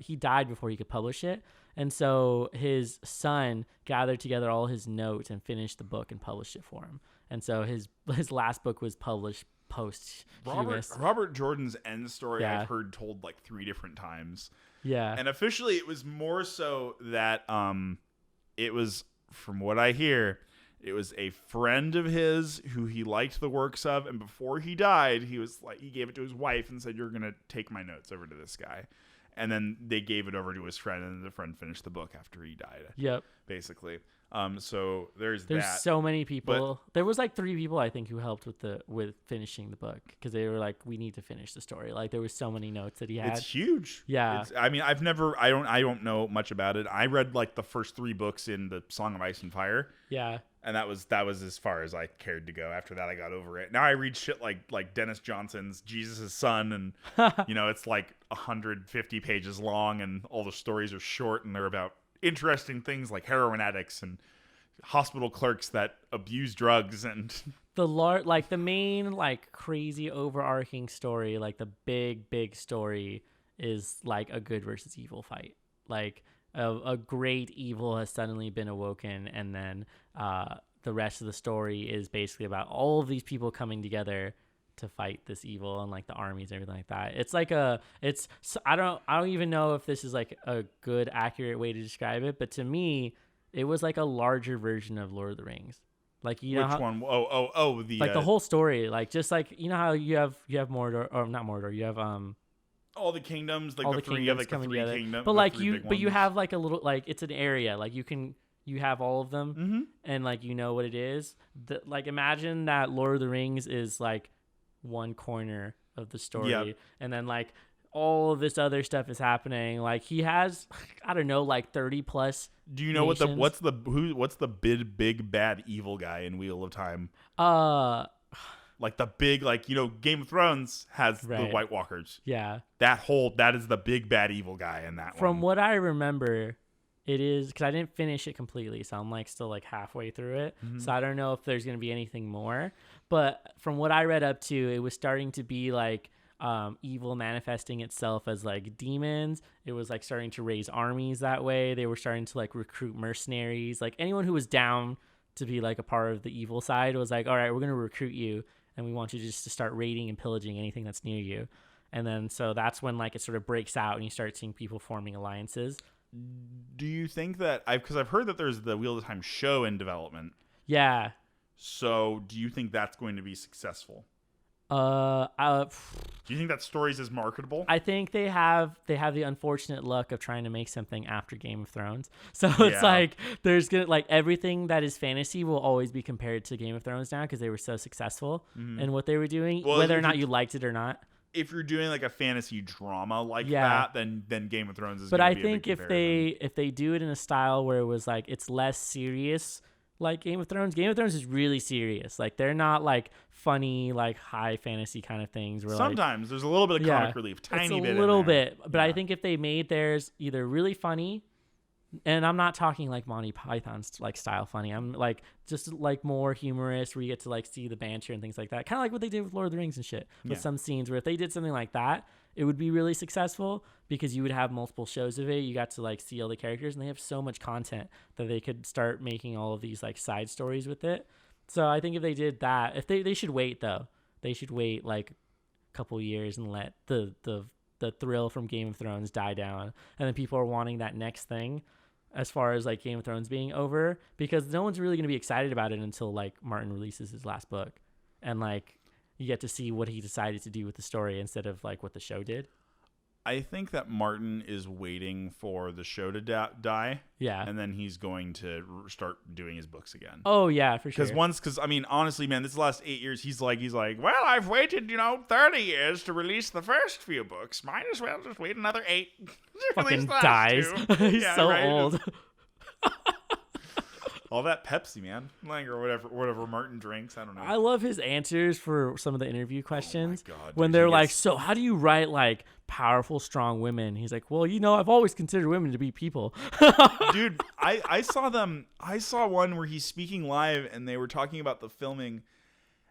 he died before he could publish it, and so his son gathered together all his notes and finished the book and published it for him. And so his last book was published post Robert Jordan's end story Yeah. I've heard told like 3 different times. Yeah. And officially it was more so that it was, from what I hear, it was a friend of his who he liked the works of, and before he died, he gave it to his wife and said, "You're going to take my notes over to this guy." And then they gave it over to his friend, and the friend finished the book after he died. Yep. Basically. So there's There's that. so many people. There was like 3 people I think who helped with finishing the book because they were like, we need to finish the story. Like there was so many notes that he had. It's huge. Yeah. I mean, I don't know much about it. I read like the first 3 books in the Song of Ice and Fire. Yeah. And that was as far as I cared to go. After that, I got over it. Now I read shit like Dennis Johnson's Jesus' Son, and it's like 150 pages long, and all the stories are short, and they're about interesting things like heroin addicts and hospital clerks that abuse drugs, and the main like crazy overarching story, like the big story is like a good versus evil fight. Like a great evil has suddenly been awoken, and then the rest of the story is basically about all of these people coming together to fight this evil, and like the armies and everything like that. It's like I don't even know if this is like a good accurate way to describe it, but to me it was like a larger version of Lord of the Rings. Like you know which one? Oh, the like the whole story, like just like you know how you have Mordor, or not Mordor, you have all the kingdoms, like all the the 3 kingdoms like coming the 3 together. kingdoms, But the like 3 you, big but you ones. have like a little, like it's an area, like you have all of them, Mm-hmm. and like you know what it is. Like imagine that Lord of the Rings is like one corner of the story, Yep. and then like all of this other stuff is happening. Like he has, I don't know, like 30 plus. Do you know nations. what's the big bad evil guy in Wheel of Time? Like the big, like, Game of Thrones has the Right. White Walkers. Yeah. That is the big bad evil guy in that one. From what I remember, it is, because I didn't finish it completely, so I'm like still like halfway through it. Mm-hmm. So I don't know if there's going to be anything more. But from what I read up to, it was starting to be like evil manifesting itself as like demons. It was like starting to raise armies that way. They were starting to like recruit mercenaries. Like anyone who was down to be like a part of the evil side was like, all right, we're going to recruit you, and we want you just to start raiding and pillaging anything that's near you. And then so that's when like it sort of breaks out and you start seeing people forming alliances. Do you think that because I've heard that there's the Wheel of Time show in development. Yeah. So do you think that's going to be successful? Do you think that story's as marketable? I think they have the unfortunate luck of trying to make something after Game of Thrones. So it's like there's gonna like everything that is fantasy will always be compared to Game of Thrones now because they were so successful in what they were doing, whether or not you liked it or not. If you're doing like a fantasy drama like Yeah. that, then Game of Thrones is. But gonna I be think a big comparison. if they do it in a style where it was like it's less serious, like Game of Thrones is really serious. Like they're not like funny, like high fantasy kind of things. Where Sometimes there's a little bit of comic relief, tiny bit. a little in there. bit. But I think if they made theirs either really funny, and I'm not talking like Monty Python's like style funny. I'm like just like more humorous, where you get to like see the banter and things like that. Kind of like what they did with Lord of the Rings and shit. With some scenes where if they did something like that, it would be really successful because you would have multiple shows of it. You got to like see all the characters, and they have so much content that they could start making all of these like side stories with it. So I think if they did that, if they should wait though. They should wait like a couple years and let the thrill from Game of Thrones die down, and then people are wanting that next thing. As far as like Game of Thrones being over, because no one's really going to be excited about it until like Martin releases his last book, and like you get to see what he decided to do with the story instead of like what the show did. I think that Martin is waiting for the show to die. Yeah. And then he's going to start doing his books again. Oh yeah, for sure. Because I mean, honestly, man, this last 8 years, he's like, well, I've waited, 30 years to release the first few books. Might as well just wait another 8. Fucking dies. He's so old. All that Pepsi, man, like or whatever Martin drinks. I don't know. I love his answers for some of the interview questions. Oh my God, when dude, they're like, "So how do you write like powerful, strong women?" He's like, "Well, I've always considered women to be people." Dude, I saw them. I saw one where he's speaking live, and they were talking about the filming,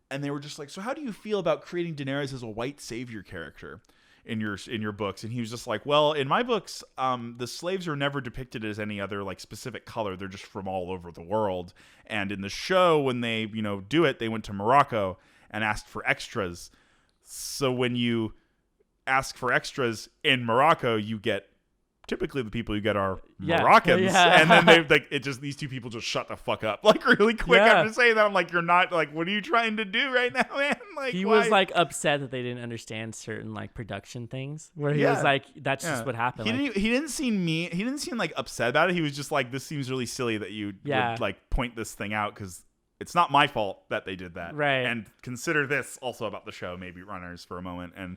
and they were just like, "So how do you feel about creating Daenerys as a white savior character in your books?" And he was just like, "Well, in my books, the slaves are never depicted as any other like specific color. They're just from all over the world. And in the show, when they do it, they went to Morocco and asked for extras. So when you ask for extras in Morocco, you get." Typically, the people you get are Moroccans, and then these two people just shut the fuck up like really quick after saying that. I'm like, you're not like, what are you trying to do right now, man? Like, he why? was like upset that they didn't understand certain like production things. Where he was like, that's just what happened. He didn't seem like upset about it. He was just like, this seems really silly that you would like point this thing out because it's not my fault that they did that. Right. And consider this also about the show, maybe runners for a moment and.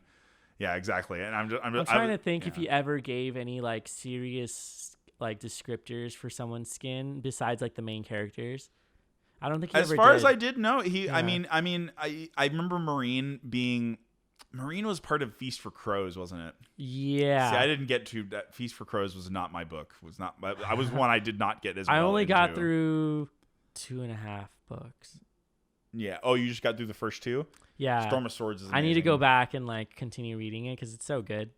Yeah, exactly. And I'm trying to think if he ever gave any like serious like descriptors for someone's skin besides like the main characters. I don't think he ever did. As far as I did know, I remember Marine was part of Feast for Crows, wasn't it? Yeah. See, I didn't get to that. Feast for Crows was not my book. I was one I did not get as well. I only got through 2.5 books. Yeah. Oh, you just got through the first 2? Yeah. Storm of Swords is amazing. I need to go back and like continue reading it because it's so good.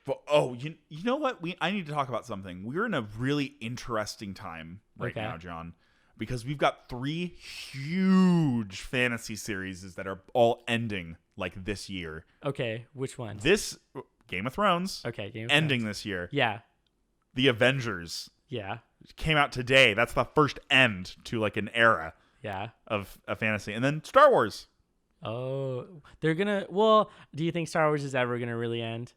But, you know what? I need to talk about something. We're in a really interesting time right now, John, because we've got 3 huge fantasy series that are all ending like this year. Okay, which one? This Game of Thrones. Okay, Game of ending Thrones. This year. Yeah. The Avengers. Yeah. Came out today. That's the first end to like an era. Yeah. Of a fantasy. And then Star Wars. Oh, they're gonna. Well, do you think Star Wars is ever gonna really end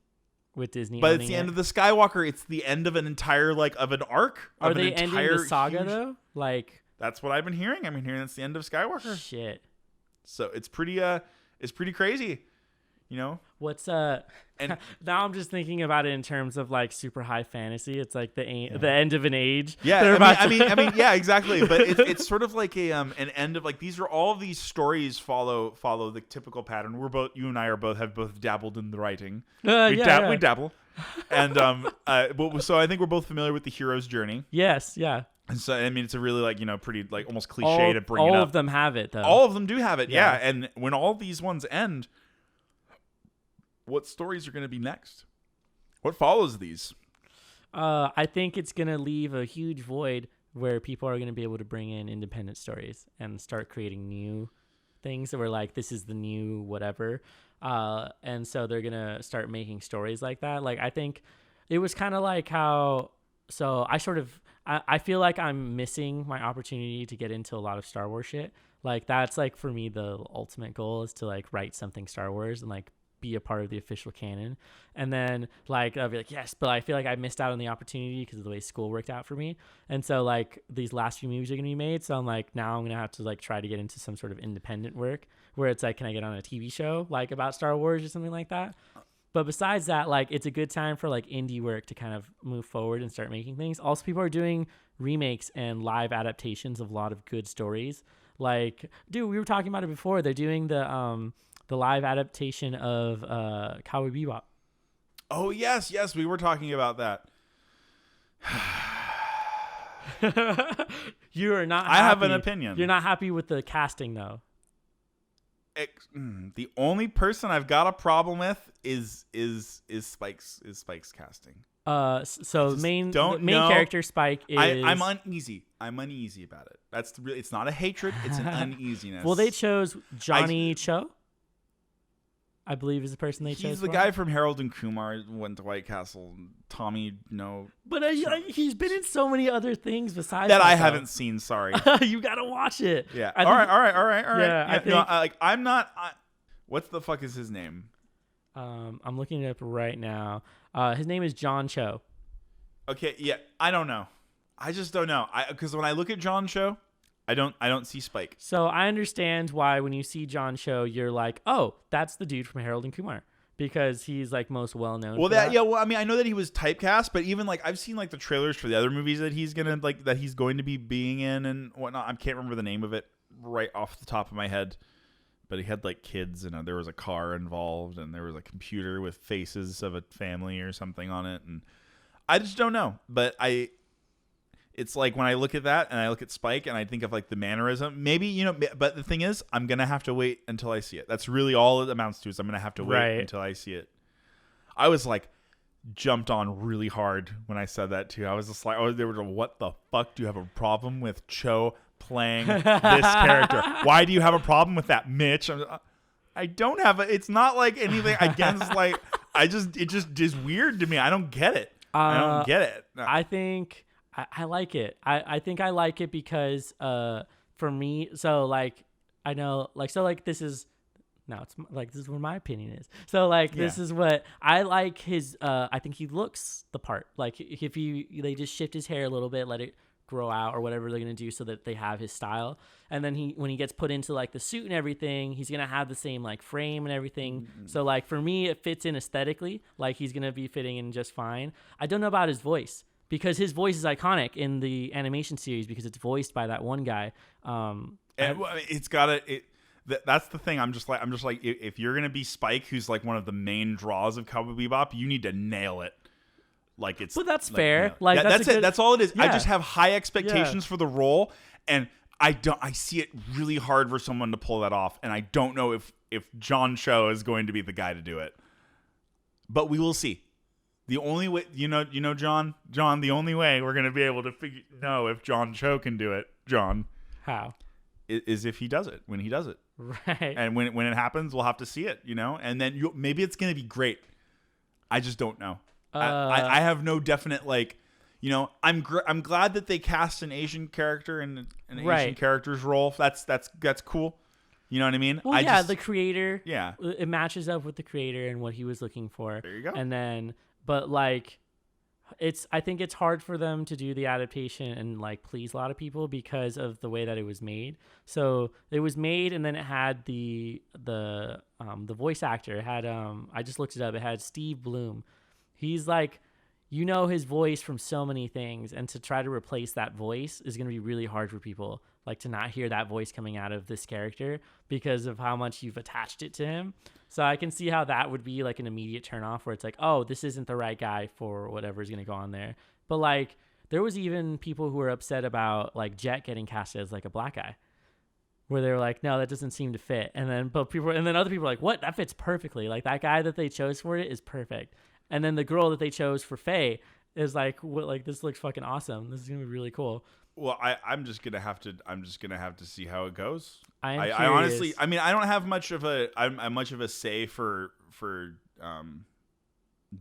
with Disney? But it's the end of the Skywalker. It's the end of an entire of an arc. Are they ending the saga though? Like that's what I've been hearing. I've been hearing that's the end of Skywalker. Shit. So it's pretty crazy. What's and now I'm just thinking about it in terms of like super high fantasy. It's like the end of an age. Yeah, I mean, yeah, exactly. But it's sort of like an end of like all of these stories follow the typical pattern. You and I have both dabbled in the writing. We dabble, and so I think we're both familiar with the hero's journey. Yes, yeah. And so I mean, it's a really pretty almost cliche to bring it up. All of them have it though. All of them do have it, yeah. And when all these ones end. What stories are going to be next? What follows these? I think it's going to leave a huge void where people are going to be able to bring in independent stories and start creating new things that were like, this is the new whatever. And so they're going to start making stories like that. Like, I think it was kind of like how, so I feel like I'm missing my opportunity to get into a lot of Star Wars shit. Like, that's like, for me, the ultimate goal is to like write something Star Wars and like, be a part of the official canon. And then like I'll be like, yes, but I feel like I missed out on the opportunity because of the way school worked out for me. And so like these last few movies are gonna be made, so I'm like, now I'm gonna have to like try to get into some sort of independent work where it's like, can I get on a TV show like about Star Wars or something like that? But besides that, like it's a good time for like indie work to kind of move forward and start making things. Also, people are doing remakes and live adaptations of a lot of good stories. Like, dude, we were talking about it before. They're doing the live adaptation of Cowboy Bebop. Oh, yes, we were talking about that. You are not I happy. have an opinion. You're not happy with the casting, though. The only person I've got a problem with is Spike's casting. So the main character Spike is. I'm uneasy. I'm uneasy about it. It's not a hatred. It's an uneasiness. Well, they chose Johnny Cho, I believe, is the person they chose. He's the guy from Harold and Kumar, went to White Castle. Tommy, no. But he's been in so many other things besides that I haven't seen. Sorry, you gotta watch it. Yeah. All right. Yeah, I'm not. What the fuck is his name? I'm looking it up right now. His name is John Cho. Okay, yeah, I don't know. I just don't know. Because when I look at John Cho, I don't see Spike. So I understand why when you see John Cho, you're like, oh, that's the dude from Harold and Kumar. because he's like most well known. Well, for that. yeah. Well, I mean, I know that he was typecast, but even like I've seen like the trailers for the other movies that he's going to be being in and whatnot. I can't remember the name of it right off the top of my head. But he had like kids and there was a car involved and there was a computer with faces of a family or something on it. And I just don't know. But it's like when I look at that and I look at Spike and I think of like the mannerism, maybe, but the thing is, I'm going to have to wait until I see it. That's really all it amounts to is I'm going to have to wait until I see it. I was like jumped on really hard when I said that too. I was just like, what the fuck? Do you have a problem with Cho playing this character? Why do you have a problem with that, Mitch? I don't have it's not like anything against like it just is weird to me. I don't get it. I don't get it. No. I think I like it. I think I like it because for me, so like I know like so like this is it's like this is what my opinion is. So like this is what I like his I think he looks the part. Like if they just shift his hair a little bit, let it grow out or whatever they're going to do so that they have his style. And then when he gets put into like the suit and everything, he's going to have the same like frame and everything. Mm-hmm. So like for me, it fits in aesthetically. Like he's going to be fitting in just fine. I don't know about his voice because his voice is iconic in the animation series because it's voiced by that one guy. It's got to... That's the thing. I'm just like, if you're gonna be Spike, who's like one of the main draws of Cowboy Bebop, you need to nail it. Like it's. But that's like, fair. Like that's it. Good, that's all it is. Yeah. I just have high expectations for the role, and I see it really hard for someone to pull that off, and I don't know if John Cho is going to be the guy to do it. But we will see. The only way, John, the only way we're gonna be able to know if John Cho can do it, John. How? Is if he does it, when he does it. Right. And when it happens, we'll have to see it, and then maybe it's going to be great. I just don't know. I have no definite, like, I'm glad that they cast an Asian character in an Asian character's role. That's cool. You know what I mean? Well, the creator. Yeah. It matches up with the creator and what he was looking for. There you go. And then, but like, I think it's hard for them to do the adaptation and like please a lot of people because of the way that it was made. So it was made and then it had the voice actor. It had I just looked it up. It had Steve Bloom. He's like, his voice from so many things, and to try to replace that voice is going to be really hard for people. Like to not hear that voice coming out of this character because of how much you've attached it to him. So I can see how that would be like an immediate turnoff where it's like, oh, this isn't the right guy for whatever is going to go on there. But like there was even people who were upset about like Jet getting casted as like a black guy, where they were like, no, that doesn't seem to fit. And then other people are like, what? That fits perfectly. Like that guy that they chose for it is perfect. And then the girl that they chose for Faye is like, what? Like this looks fucking awesome. This is gonna be really cool. Well, I'm just gonna have to see how it goes. I honestly, I mean, I don't have much of a say for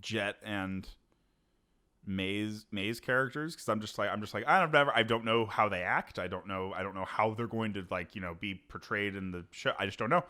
Jet and May's characters because I'm just like I don't know how they act. I don't know how they're going to be portrayed in the show. I just don't know.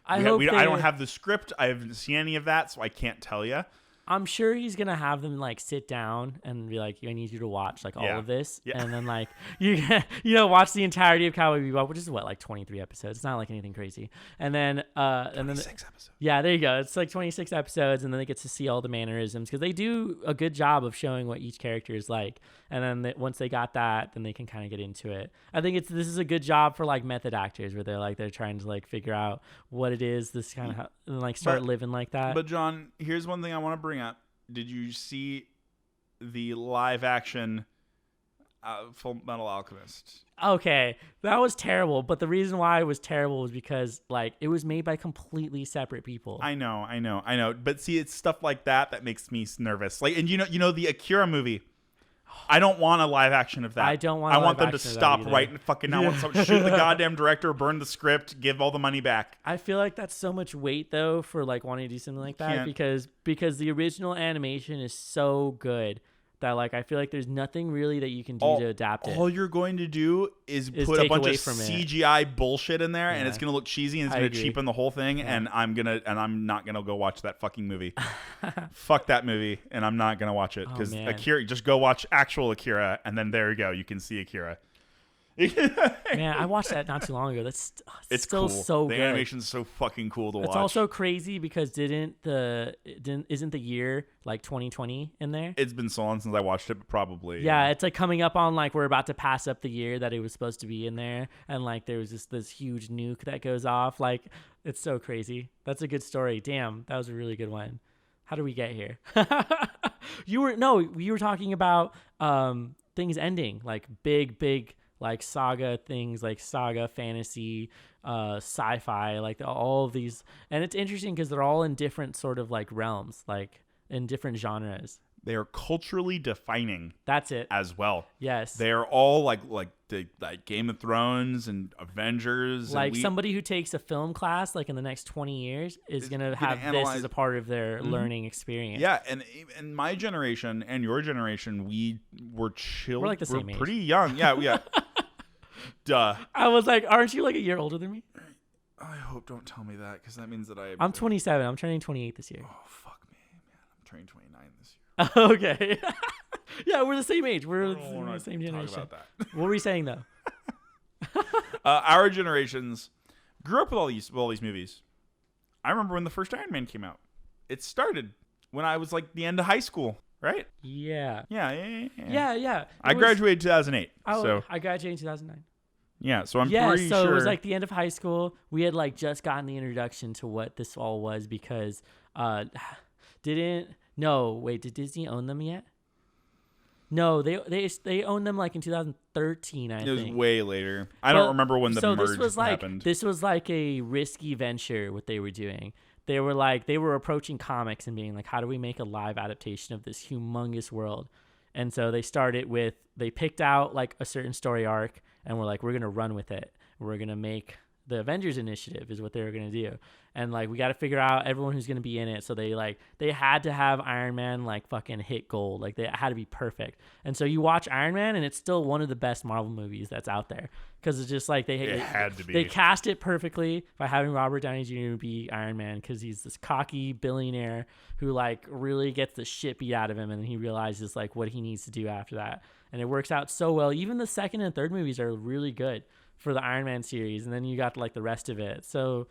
I don't have the script. I haven't seen any of that, so I can't tell you. I'm sure he's gonna have them like sit down and be like, I need you to watch like all of this, and then like you watch the entirety of Cowboy Bebop, which is like 23 episodes. It's not like anything crazy. And then 26 episodes. Yeah, there you go. It's like 26 episodes, and then they get to see all the mannerisms because they do a good job of showing what each character is like. And then once they got that, then they can kind of get into it. I think this is a good job for like method actors where they're trying to like figure out what it is, this kind of and like start living like that. But John, here's one thing I want to bring up. Did you see the live action Full Metal Alchemist? Okay, that was terrible. But the reason why it was terrible was because like it was made by completely separate people. I know. But see, it's stuff like that makes me nervous. Like, and the Akira movie. I don't want a live action of that. I don't want. I want them to stop right fucking now. I want someone to shoot the goddamn director, burn the script, give all the money back. I feel like that's so much weight though for like wanting to do something like that because the original animation is so good that like I feel like there's nothing really that you can do to adapt it. All you're going to do is put a bunch of CGI bullshit in there, and it's gonna look cheesy and it's gonna cheapen the whole thing. Yeah. And I'm not gonna go watch that fucking movie. Fuck that movie, and I'm not gonna watch it because Akira. Just go watch actual Akira, and then there you go. You can see Akira. Man, I watched that not too long ago. It's still cool. so The good. animation's so fucking cool to watch. It's also crazy because isn't the year like 2020 in there? It's been so long since I watched it, but probably. Yeah, it's like coming up on like we're about to pass up the year that it was supposed to be in there, and like there was this huge nuke that goes off. Like it's so crazy. That's a good story. Damn, that was a really good one. How did we get here? You were talking about things ending, like big like saga things, like saga fantasy, sci-fi, like all of these, and it's interesting because they're all in different sort of like realms, like in different genres. They are culturally defining. That's it. As well. Yes. They are all like Game of Thrones and Avengers. Like and somebody who takes a film class, like in the next 20 years, is gonna have this as a part of their learning experience. Yeah, and in my generation and your generation, we were We're like the same age. Pretty young. Yeah. Duh. I was like, aren't you like a year older than me? I hope don't tell me that, because that means that I'm 27. I'm turning 28 this year. Oh, fuck me, man. I'm turning 29 this year. Okay. Yeah, we're the same age. We're the same generation. Talk about that. What were you saying though? Our generations grew up with all these movies. I remember when the first Iron Man came out. It started when I was like the end of high school, right? Yeah. Yeah. I graduated 2008. I graduated in 2009. Yeah, so I'm pretty sure. So it was like the end of high school. We had like just gotten the introduction to what this all was because did Disney own them yet? No, they owned them like in 2013, I think. It was way later. I don't remember when the merge happened. This was like a risky venture, what they were doing. They were approaching comics and being like, how do we make a live adaptation of this humongous world? And so they picked out like a certain story arc and we're like, we're going to run with it. We're going to make the Avengers Initiative is what they were going to do. And like, we got to figure out everyone who's going to be in it. So they had to have Iron Man like fucking hit gold. Like they had to be perfect. And so you watch Iron Man and it's still one of the best Marvel movies that's out there. Cause it's just like it had to be. They cast it perfectly by having Robert Downey Jr. be Iron Man. Cause he's this cocky billionaire who like really gets the shit beat out of him. And he realizes like what he needs to do after that. And it works out so well. Even the second and third movies are really good for the Iron Man series, and then you got like the rest of it. So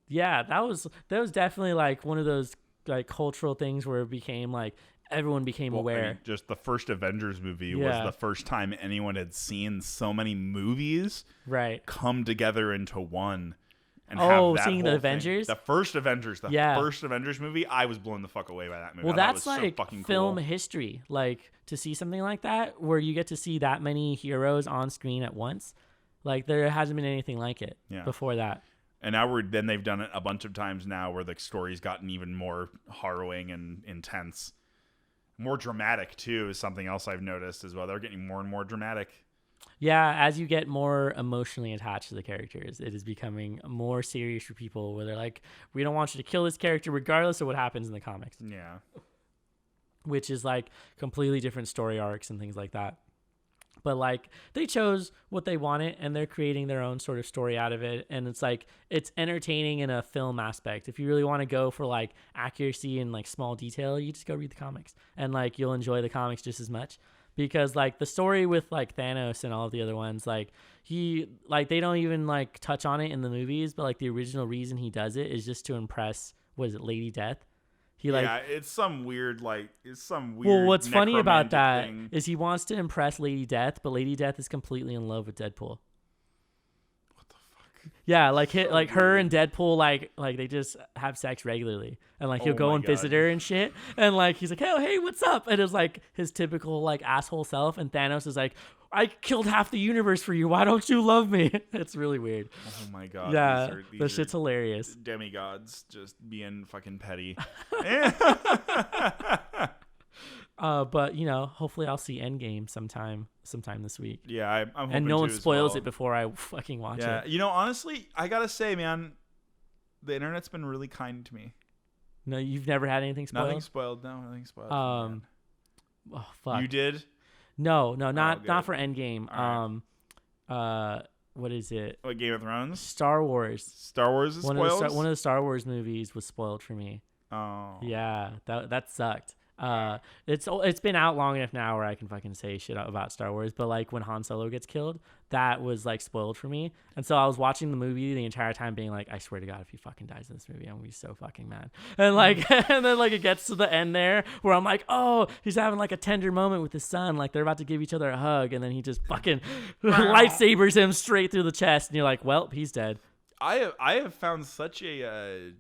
yeah, that was definitely like one of those like cultural things where it became like everyone became aware. I mean, just the first Avengers movie was the first time anyone had seen so many movies come together into one. And have that seeing the Avengers? The first Avengers movie, I was blown the fuck away by that movie. Well, that's like so fucking film cool. history. Like to see something like that where you get to see that many heroes on screen at once. Like there hasn't been anything like it before that. And now they've done it a bunch of times now where the story's gotten even more harrowing and intense. More dramatic too is something else I've noticed as well. They're getting more and more dramatic. Yeah, as you get more emotionally attached to the characters, it is becoming more serious for people where they're like, we don't want you to kill this character regardless of what happens in the comics. Yeah. Which is like completely different story arcs and things like that. But like they chose what they wanted and they're creating their own sort of story out of it. And it's like, it's entertaining in a film aspect. If you really want to go for like accuracy and like small detail, you just go read the comics and like you'll enjoy the comics just as much. Because like the story with like Thanos and all of the other ones, like they don't even like touch on it in the movies, but like the original reason he does it is just to impress, Lady Death? It's some weird. Well, what's funny about that thing. is he wants to impress Lady Death, but Lady Death is completely in love with Deadpool. What the fuck? Yeah, her and Deadpool like they just have sex regularly, and like he'll go and visit her and shit, and like he's like, hey, what's up? And it's like his typical like asshole self, and Thanos is like, I killed half the universe for you. Why don't you love me? It's really weird. Oh my god. Yeah, the shit's hilarious. Demigods just being fucking petty. But hopefully I'll see Endgame sometime this week. Yeah, I'm hoping and no one spoils it it before I fucking watch it. Yeah, honestly, I gotta say, man, the internet's been really kind to me. No, you've never had anything spoiled? Nothing spoiled. No, nothing spoiled. Oh fuck. You did? No, not for Endgame. Right. What is it? What, Game of Thrones? Star Wars. Star Wars is spoiled? One of the Star Wars movies was spoiled for me. Oh. Yeah, that sucked. It's been out long enough now where I can fucking say shit about Star Wars, but like when Han Solo gets killed, that was like spoiled for me. And so I was watching the movie the entire time being like, I swear to God, if he fucking dies in this movie, I'm gonna be so fucking mad. And like and then like it gets to the end there where I'm like, oh, he's having like a tender moment with his son, like they're about to give each other a hug, and then he just fucking lightsabers him straight through the chest, and you're like, well, he's dead. I have found such a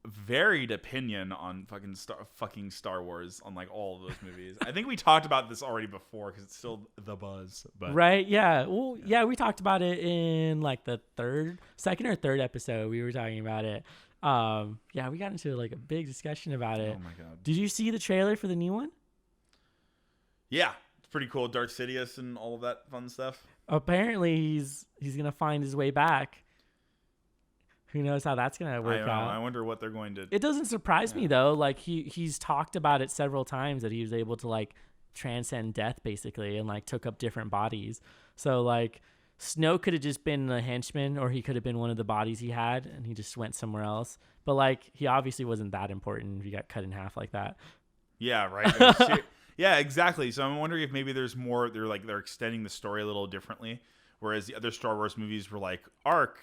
varied opinion on fucking Star Wars on like all of those movies. I think we talked about this already before because it's still the buzz. But right? Yeah. Well, yeah, we talked about it in like the second or third episode. We were talking about it. Yeah, we got into like a big discussion about it. Oh my God! Did you see the trailer for the new one? Yeah, it's pretty cool. Darth Sidious and all of that fun stuff. Apparently, he's gonna find his way back. Who knows how that's gonna work out? I wonder what they're going to. It doesn't surprise me though. Like he's talked about it several times that he was able to like transcend death basically and like took up different bodies. So like Snoke could have just been a henchman, or he could have been one of the bodies he had, and he just went somewhere else. But like he obviously wasn't that important if he got cut in half like that. Yeah, right. Yeah, exactly. So I'm wondering if maybe there's more. They're extending the story a little differently, whereas the other Star Wars movies were like arc.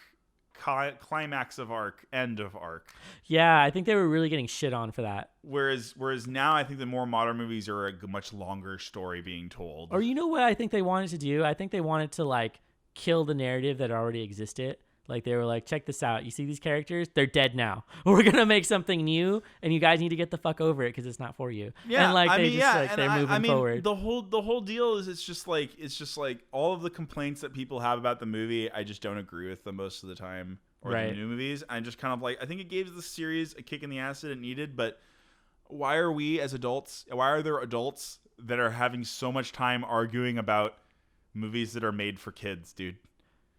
Climax of arc, end of arc. Yeah, I think they were really getting shit on for that. Whereas now I think the more modern movies are a much longer story being told. Or you know what I think they wanted to do? I think they wanted to like kill the narrative that already existed. Like they were like, check this out. You see these characters? They're dead now. We're gonna make something new, and you guys need to get the fuck over it because it's not for you. Yeah, and like I they mean, just yeah, like they're moving forward. The whole deal is it's just like all of the complaints that people have about the movie, I just don't agree with them most of the time. Or right. The new movies. I'm just kind of like, I think it gave the series a kick in the ass that it needed, but why are we as adults? Why are there adults that are having so much time arguing about movies that are made for kids, dude?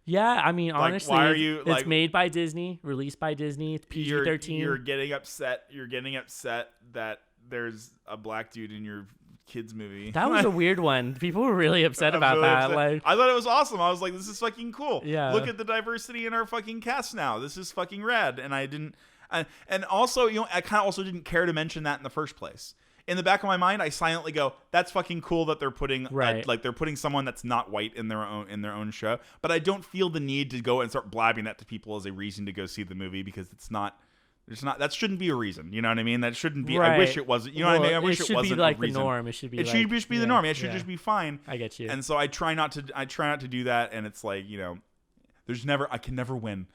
Yeah, I mean, like, honestly, why are you, it's like, made by Disney, released by Disney, it's PG-13. You're getting upset. You're getting upset that there's a black dude in your kids movie. That was a weird one. People were really upset about that. Like, I thought it was awesome. I was like, this is fucking cool. Yeah. Look at the diversity in our fucking cast now. This is fucking rad. And I didn't, and also, I kind of also didn't care to mention that in the first place. In the back of my mind, I silently go, "That's fucking cool that they're putting right. Like they're putting someone that's not white in their own show." But I don't feel the need to go and start blabbing that to people as a reason to go see the movie because it's not. There's not. That shouldn't be a reason. You know what I mean? That shouldn't be. Right. I wish it wasn't. You know what I mean? I wish it wasn't be like a reason. The norm. It should be. It should just be the norm. It should just be fine. I get you. And so I try not to do that. And it's like, I can never win.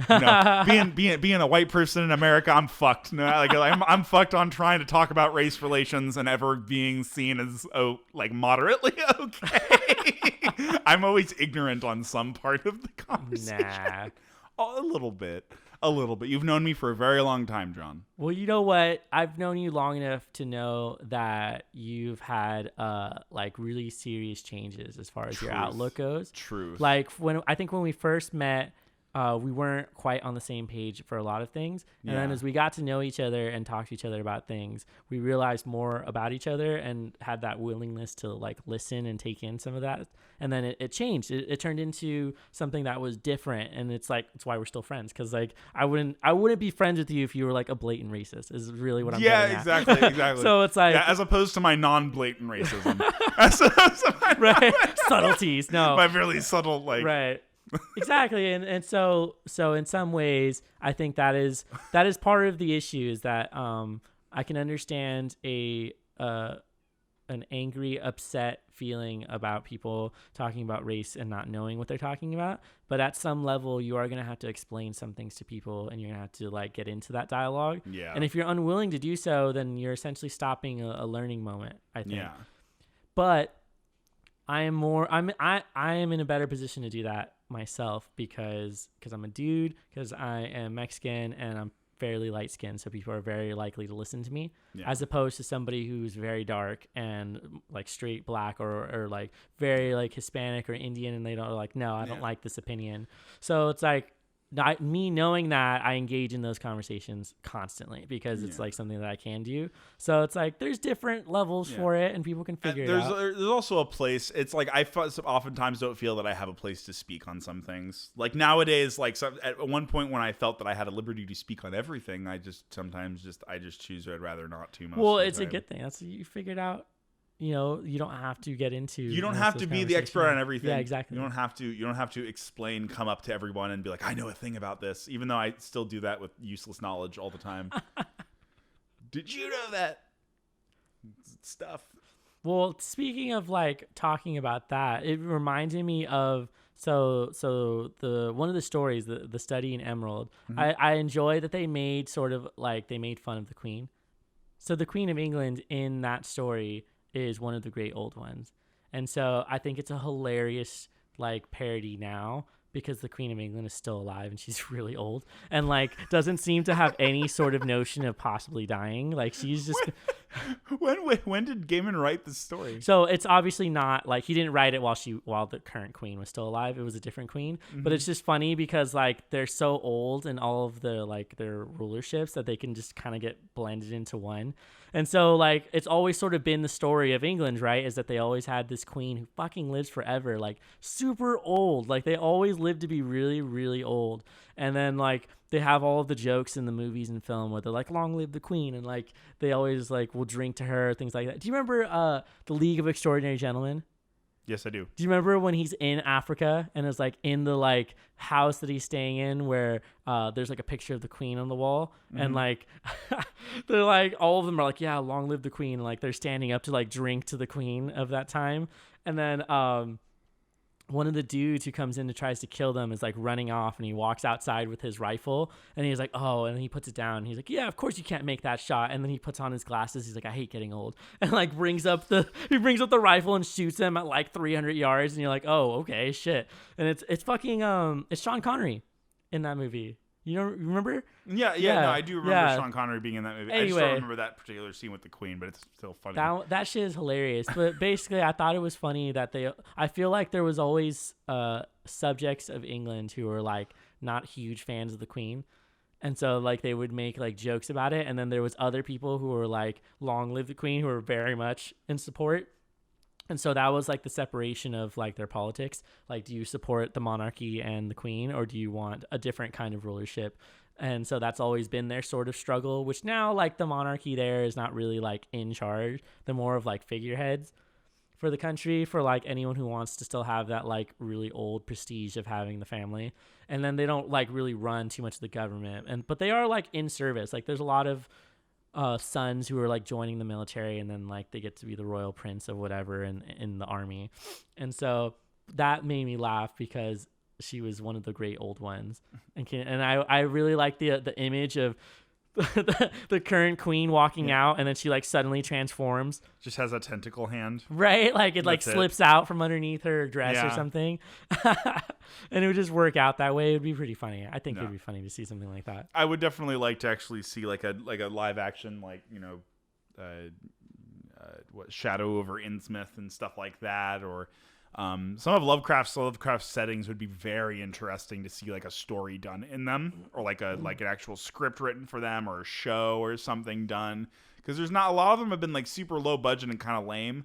Being a white person in America, I'm fucked. No, like I'm fucked on trying to talk about race relations and ever being seen as moderately okay. I'm always ignorant on some part of the conversation. Nah. A little bit. You've known me for a very long time, John. Well, you know what? I've known you long enough to know that you've had really serious changes as far as your outlook goes. Truth. Like when we first met, we weren't quite on the same page for a lot of things. And then as we got to know each other and talk to each other about things, we realized more about each other and had that willingness to like listen and take in some of that. And then it changed. It turned into something that was different. And it's why we're still friends. Cause like I wouldn't be friends with you if you were like a blatant racist is really what I'm getting at. Exactly. So it's like, as opposed to my non-blatant racism. right. Subtleties. No, my really subtle, right. Exactly. And so in some ways I think that is part of the issue is that I can understand an angry, upset feeling about people talking about race and not knowing what they're talking about, but at some level you are going to have to explain some things to people and you're going to have to like get into that dialogue. Yeah. And if you're unwilling to do so, then you're essentially stopping a learning moment, I think. Yeah. But I am in a better position to do that myself because I'm a dude, because I am Mexican and I'm fairly light skinned, so people are very likely to listen to me, as opposed to somebody who's very dark and like straight black or like very like Hispanic or Indian and they don't like, no, I don't like this opinion. So it's like me knowing that, I engage in those conversations constantly because it's like something that I can do. So it's like there's different levels for it, and people can figure it out. There's also a place. It's like I oftentimes don't feel that I have a place to speak on some things. Like nowadays, like at one point when I felt that I had a liberty to speak on everything, I just choose I'd rather not too much. Well, it's a good thing. That's you figured out. You know, you don't have to get into. You don't have to be the expert on everything. Yeah, exactly. You don't have to explain, come up to everyone and be like, I know a thing about this, even though I still do that with useless knowledge all the time. Did you know that stuff? Well, speaking of like talking about that, it reminded me of so the one of the stories, the study in Emerald. I enjoy that they made sort of like they made fun of the Queen. So the Queen of England in that story is one of the great old ones. And so I think it's a hilarious like parody now because the Queen of England is still alive and she's really old and like doesn't seem to have any sort of notion of possibly dying. Like she's just when did Gaiman write this story? So it's obviously not like he didn't write it while the current queen was still alive. It was a different queen. But it's just funny because like they're so old in all of the like their rulerships that they can just kind of get blended into one. And so like it's always sort of been the story of England, right? Is that they always had this queen who fucking lives forever, like super old. Like they always live to be really, really old. And then like they have all of the jokes in the movies and film where they're like, long live the queen. And like they always like will drink to her, things like that. Do you remember the League of Extraordinary Gentlemen? Yes, I do. Do you remember when he's in Africa and is like in the like house that he's staying in where there's like a picture of the queen on the wall and like they're like all of them are like, yeah, long live the queen. And, like they're standing up to like drink to the queen of that time. And then one of the dudes who comes in and tries to kill them is like running off and he walks outside with his rifle and he's like, oh, and he puts it down. He's like, yeah, of course you can't make that shot. And then he puts on his glasses. He's like, I hate getting old. And like brings up the rifle and shoots him at like 300 yards. And you're like, oh, okay, shit. And it's fucking, it's Sean Connery in that movie. You don't remember? Yeah, no, I do remember Sean Connery being in that movie. Anyway, I just don't remember that particular scene with the Queen, but it's still funny. That shit is hilarious. But basically, I thought it was funny that I feel like there was always subjects of England who were like not huge fans of the Queen. And so like they would make like jokes about it. And then there was other people who were like, long live the Queen, who were very much in support. And so that was like the separation of like their politics. Like, do you support the monarchy and the Queen, or do you want a different kind of rulership? And so that's always been their sort of struggle, which now like the monarchy there is not really like in charge. They're more of like figureheads for the country, for like anyone who wants to still have that like really old prestige of having the family. And then they don't like really run too much of the government. But they are like in service. Like there's a lot of sons who are like joining the military and then like they get to be the royal prince of whatever in the army. And so that made me laugh because she was one of the great old ones. And I really like the image of the current queen walking out and then she like suddenly transforms. Just has a tentacle hand. Right? Like it like slips out from underneath her dress or something. And it would just work out that way. It would be pretty funny. I think it'd be funny to see something like that. I would definitely like to actually see like a live action, like, you know, Shadow over Innsmouth and stuff like that, or some of Lovecraft's settings would be very interesting to see, like a story done in them, or like an actual script written for them, or a show or something done. Because there's not a lot of them have been like super low budget and kind of lame.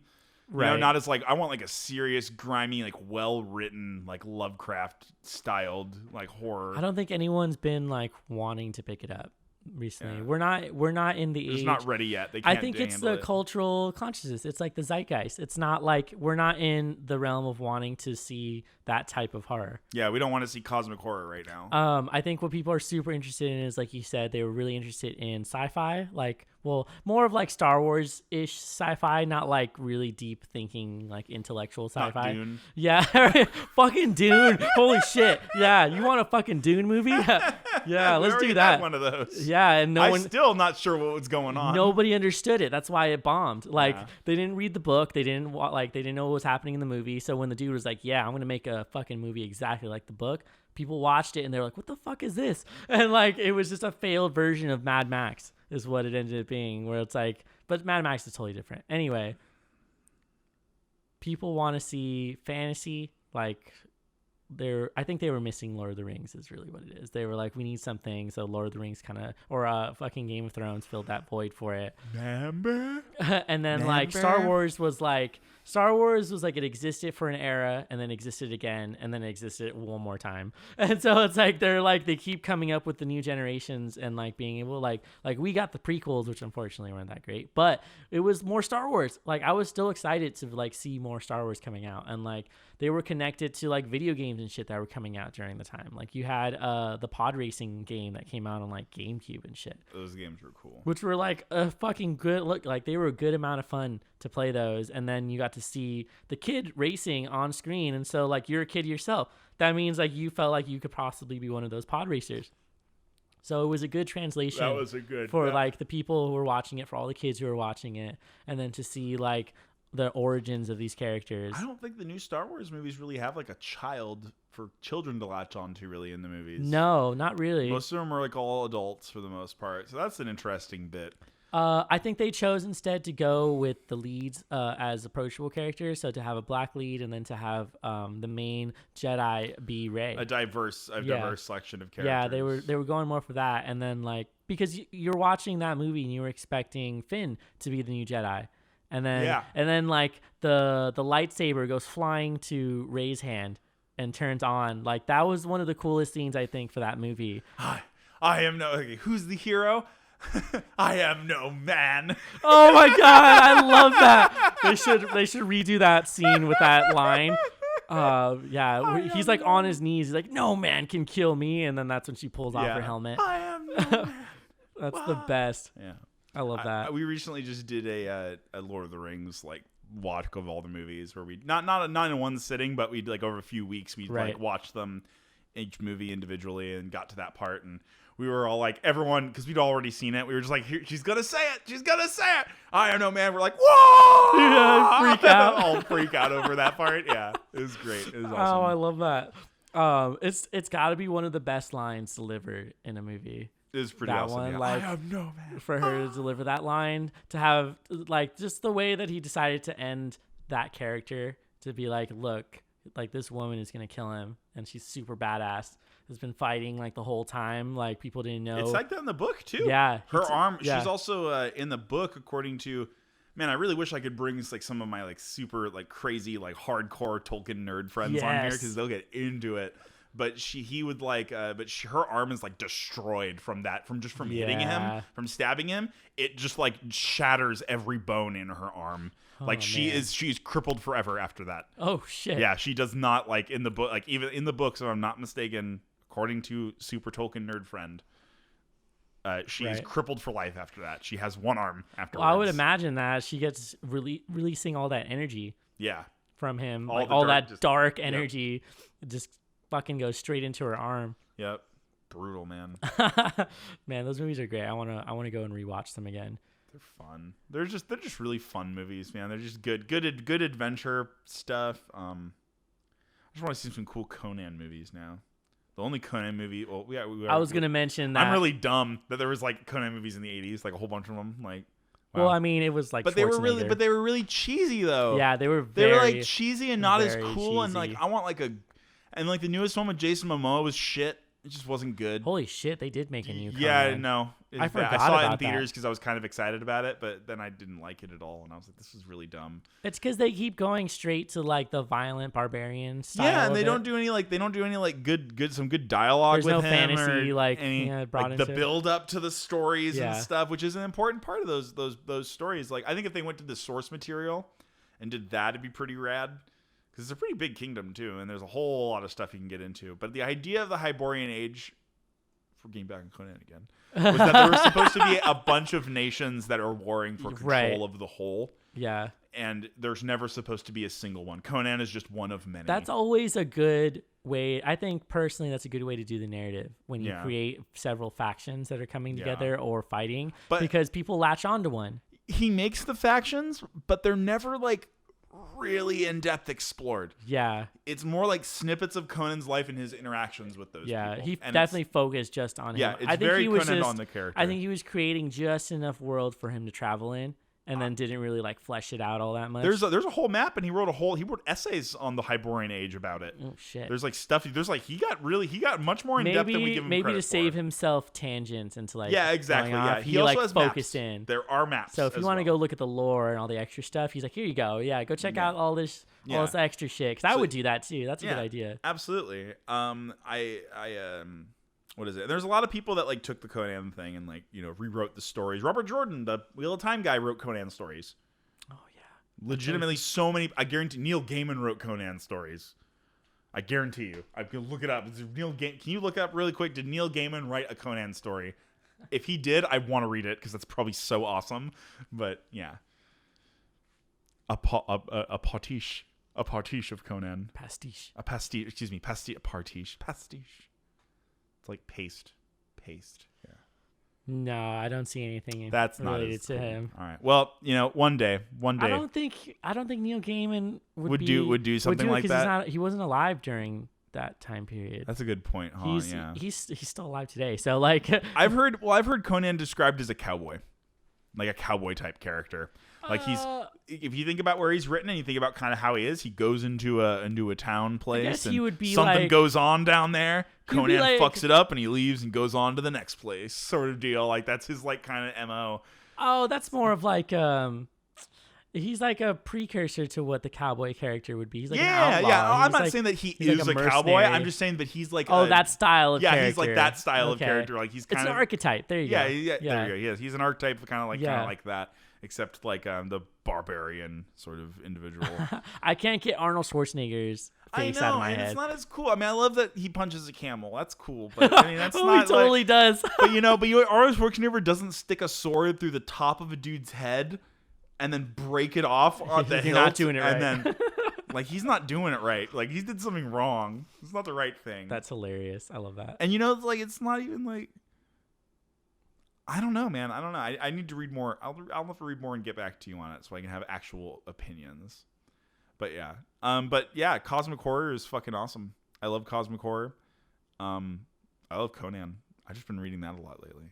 Right. You know, not as like, I want like a serious, grimy, like well written, like Lovecraft styled like horror. I don't think anyone's been like wanting to pick it up recently. Yeah. We're not in the age. It's not ready yet. They can't. I think it's the cultural consciousness. It's like the zeitgeist. It's not like we're not in the realm of wanting to see that type of horror. Yeah, we don't want to see cosmic horror right now. I think what people are super interested in is, like you said, they were really interested in sci-fi, like, well, more of like Star Wars-ish sci-fi, not like really deep thinking, like intellectual sci-fi. Not Dune. Yeah, fucking Dune. Holy shit. Yeah, you want a fucking Dune movie? Yeah, let's do that. One of those. Yeah, and I'm still not sure what was going on. Nobody understood it. That's why it bombed. Like they didn't read the book. They didn't know what was happening in the movie. So when the dude was like, "Yeah, I'm gonna make a fucking movie exactly like the book," people watched it and they're like, "What the fuck is this?" And like it was just a failed version of Mad Max, is what it ended up being. Where it's like, but Mad Max is totally different. Anyway, people want to see fantasy, like I think they were missing Lord of the Rings is really what it is. They were like, we need something, so Lord of the Rings kind of, or fucking Game of Thrones filled that void for it. Remember? And then like Star Wars was like it existed for an era and then existed again and then it existed one more time. And so it's like they keep coming up with the new generations and like being able like we got the prequels, which unfortunately weren't that great, but it was more Star Wars. Like I was still excited to like see more Star Wars coming out, and like they were connected to like video games and shit that were coming out during the time. Like you had the pod racing game that came out on like GameCube and shit. Those games were cool. Which were like a fucking good look. Like they were a good amount of fun to play those. And then you got to see the kid racing on screen. And so like you're a kid yourself. That means like you felt like you could possibly be one of those pod racers. So it was a good translation. That was a good for like the people who were watching it, for all the kids who were watching it, and then to see like the origins of these characters. I don't think the new Star Wars movies really have like a child for children to latch onto really in the movies. No, not really. Most of them are like all adults for the most part. So that's an interesting bit. I think they chose instead to go with the leads as approachable characters. So to have a black lead and then to have the main Jedi be Rey. A diverse selection of characters. Yeah, they were going more for that. And then like, because you're watching that movie and you were expecting Finn to be the new Jedi. And then like the lightsaber goes flying to Rey's hand and turns on. Like that was one of the coolest scenes I think for that movie. I am no. Okay, who's the hero? I am no man. Oh my god, I love that. They should redo that scene with that line. He's like on his knees. He's like, no man can kill me, and then that's when she pulls off her helmet. I am no man. That's the best. Yeah. I love that. We recently just did a Lord of the Rings like watch of all the movies where we not in one sitting, but we'd like over a few weeks we'd like watch them each movie individually and got to that part, and we were all like, everyone, because we'd already seen it, we were just like, here, she's gonna say it. I don't know, man. We're like, whoa! Yeah, freak out. All freak out over that part. Yeah, it was great. It was awesome. Oh, I love that. It's got to be one of the best lines delivered in a movie. It was pretty that awesome. One, yeah. like, I have no man. For her to deliver that line, to have like just the way that he decided to end that character, to be like, look, like this woman is gonna kill him, and she's super badass. Has been fighting like the whole time. Like people didn't know. It's like that in the book too. Yeah, her arm. Yeah. She's also in the book, according to. Man, I really wish I could bring like some of my like super like crazy like hardcore Tolkien nerd friends on here because they'll get into it. But he would like, her arm is like destroyed from hitting him, from stabbing him. It just like shatters every bone in her arm. Oh, like she's crippled forever after that. Oh shit. Yeah, she does not like in the book, like even in the books, if I'm not mistaken, according to super Tolkien nerd friend, she's crippled for life after that. She has one arm afterwards. Well, I would imagine that she gets releasing all that energy. Yeah. From him, all that dark energy, just fucking goes straight into her arm. Yep. Brutal, man. Man, those movies are great. I wanna go and rewatch them again. They're fun. They're just really fun movies, man. They're just good adventure stuff. I just want to see some cool Conan movies now. The only Conan movie, I was gonna mention that. I'm really dumb that there was like Conan movies in the 80s, like a whole bunch of them. Like, wow. Well, I mean, it was like, but they were really cheesy though. Yeah, they were like cheesy and not as cool. Cheesy. And like, I want like the newest one with Jason Momoa was shit. It just wasn't good. Holy shit, they did make a new Conan. Yeah, no. I forgot I saw it in about theaters because I was kind of excited about it, but then I didn't like it at all, and I was like, this is really dumb. It's because they keep going straight to like the violent barbarian style. Yeah, and they don't do any good dialogue. There's with no him fantasy brought like into the build up to the stories and Yeah. stuff, which is an important part of those stories. Like, I think if they went to the source material and did that, it'd be pretty rad. Because it's a pretty big kingdom too, and there's a whole lot of stuff you can get into. But the idea of the Hyborian Age, for getting back on Conan again, was that there was supposed to be a bunch of nations that are warring for control of the whole. Yeah. And there's never supposed to be a single one. Conan is just one of many. That's always a good way. I think personally that's a good way to do the narrative when you create several factions that are coming together or fighting, because people latch onto one. He makes the factions, but they're never like really in-depth explored. Yeah. It's more like snippets of Conan's life and his interactions with those people. Yeah, he definitely focused just on him. Yeah, it's very Conan on the character. I think he was creating just enough world for him to travel in, and then didn't really like flesh it out all that much. There's a whole map, and he wrote essays on the Hyborian Age about it. Oh shit. There's like stuff. There's like he got much more in depth than we give him maybe credit to save for. himself tangents into like Yeah, exactly. going off, Yeah, he also like has focused maps. in. There are maps. So if you want to go look at the lore and all the extra stuff, he's like, here you go. Yeah, go check out all this extra shit. Because I would do that too. That's a good idea. Absolutely. What is it? There's a lot of people that like took the Conan thing and like rewrote the stories. Robert Jordan, the Wheel of Time guy, wrote Conan stories. Oh yeah. Legitimately, so many. I guarantee Neil Gaiman wrote Conan stories. I guarantee you. I can look it up. Can you look up really quick? Did Neil Gaiman write a Conan story? If he did, I want to read it because that's probably so awesome. But yeah, a pastiche of Conan. Pastiche. A pastiche. Excuse me. Pastiche. It's like paste. Yeah. No, I don't see anything That's related not as to cool. him. All right. Well, one day. I don't think Neil Gaiman would do something like that. He wasn't alive during that time period. That's a good point, huh? He's still alive today. So like I've heard Conan described as a cowboy. Like a cowboy type character. Like if you think about where he's written and you think about kind of how he is, he goes into a town place. I guess and he would be something like, goes on down there. Conan like, fucks it up and he leaves and goes on to the next place, sort of deal. Like that's his like kind of MO. Oh, that's more of like he's like a precursor to what the cowboy character would be. He's like an outlaw. Yeah. I'm He's not like, saying that he he's is like a a cowboy. mercenary. I'm just saying that he's like that style of character. he's like that style of Okay. character. Like he's kind it's of an archetype. There you go. Yeah. There you go. He's an archetype kind of like that, except like the barbarian sort of individual. I can't get Arnold Schwarzenegger's face out of my head. It's not as cool. I mean, I love that he punches a camel. That's cool, but I mean, that's oh, not. He totally does. but Arnold Schwarzenegger doesn't stick a sword through the top of a dude's head and then break it off on the hilt. You're not doing it right. And then, like, he's not doing it right. Like, he did something wrong. It's not the right thing. That's hilarious. I love that. And it's not even like. I don't know, man. I don't know. I need to read more. I'll have to read more and get back to you on it so I can have actual opinions. But yeah. Cosmic horror is fucking awesome. I love cosmic horror. I love Conan. I've just been reading that a lot lately.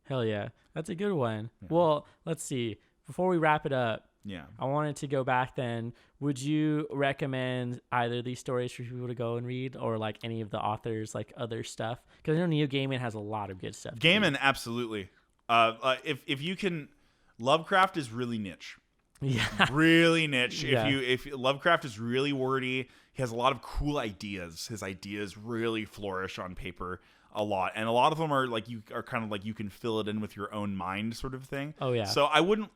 Hell yeah. That's a good one. Yeah. Well, let's see. Before we wrap it up, yeah, I wanted to go back then. Would you recommend either of these stories for people to go and read or like any of the authors, like other stuff? Because I know Neil Gaiman has a lot of good stuff. Gaiman, absolutely. If you can, Lovecraft is really niche. Yeah. Really niche. Yeah. If Lovecraft is really wordy, he has a lot of cool ideas. His ideas really flourish on paper a lot, and a lot of them are like you can fill it in with your own mind, sort of thing. Oh yeah. So I wouldn't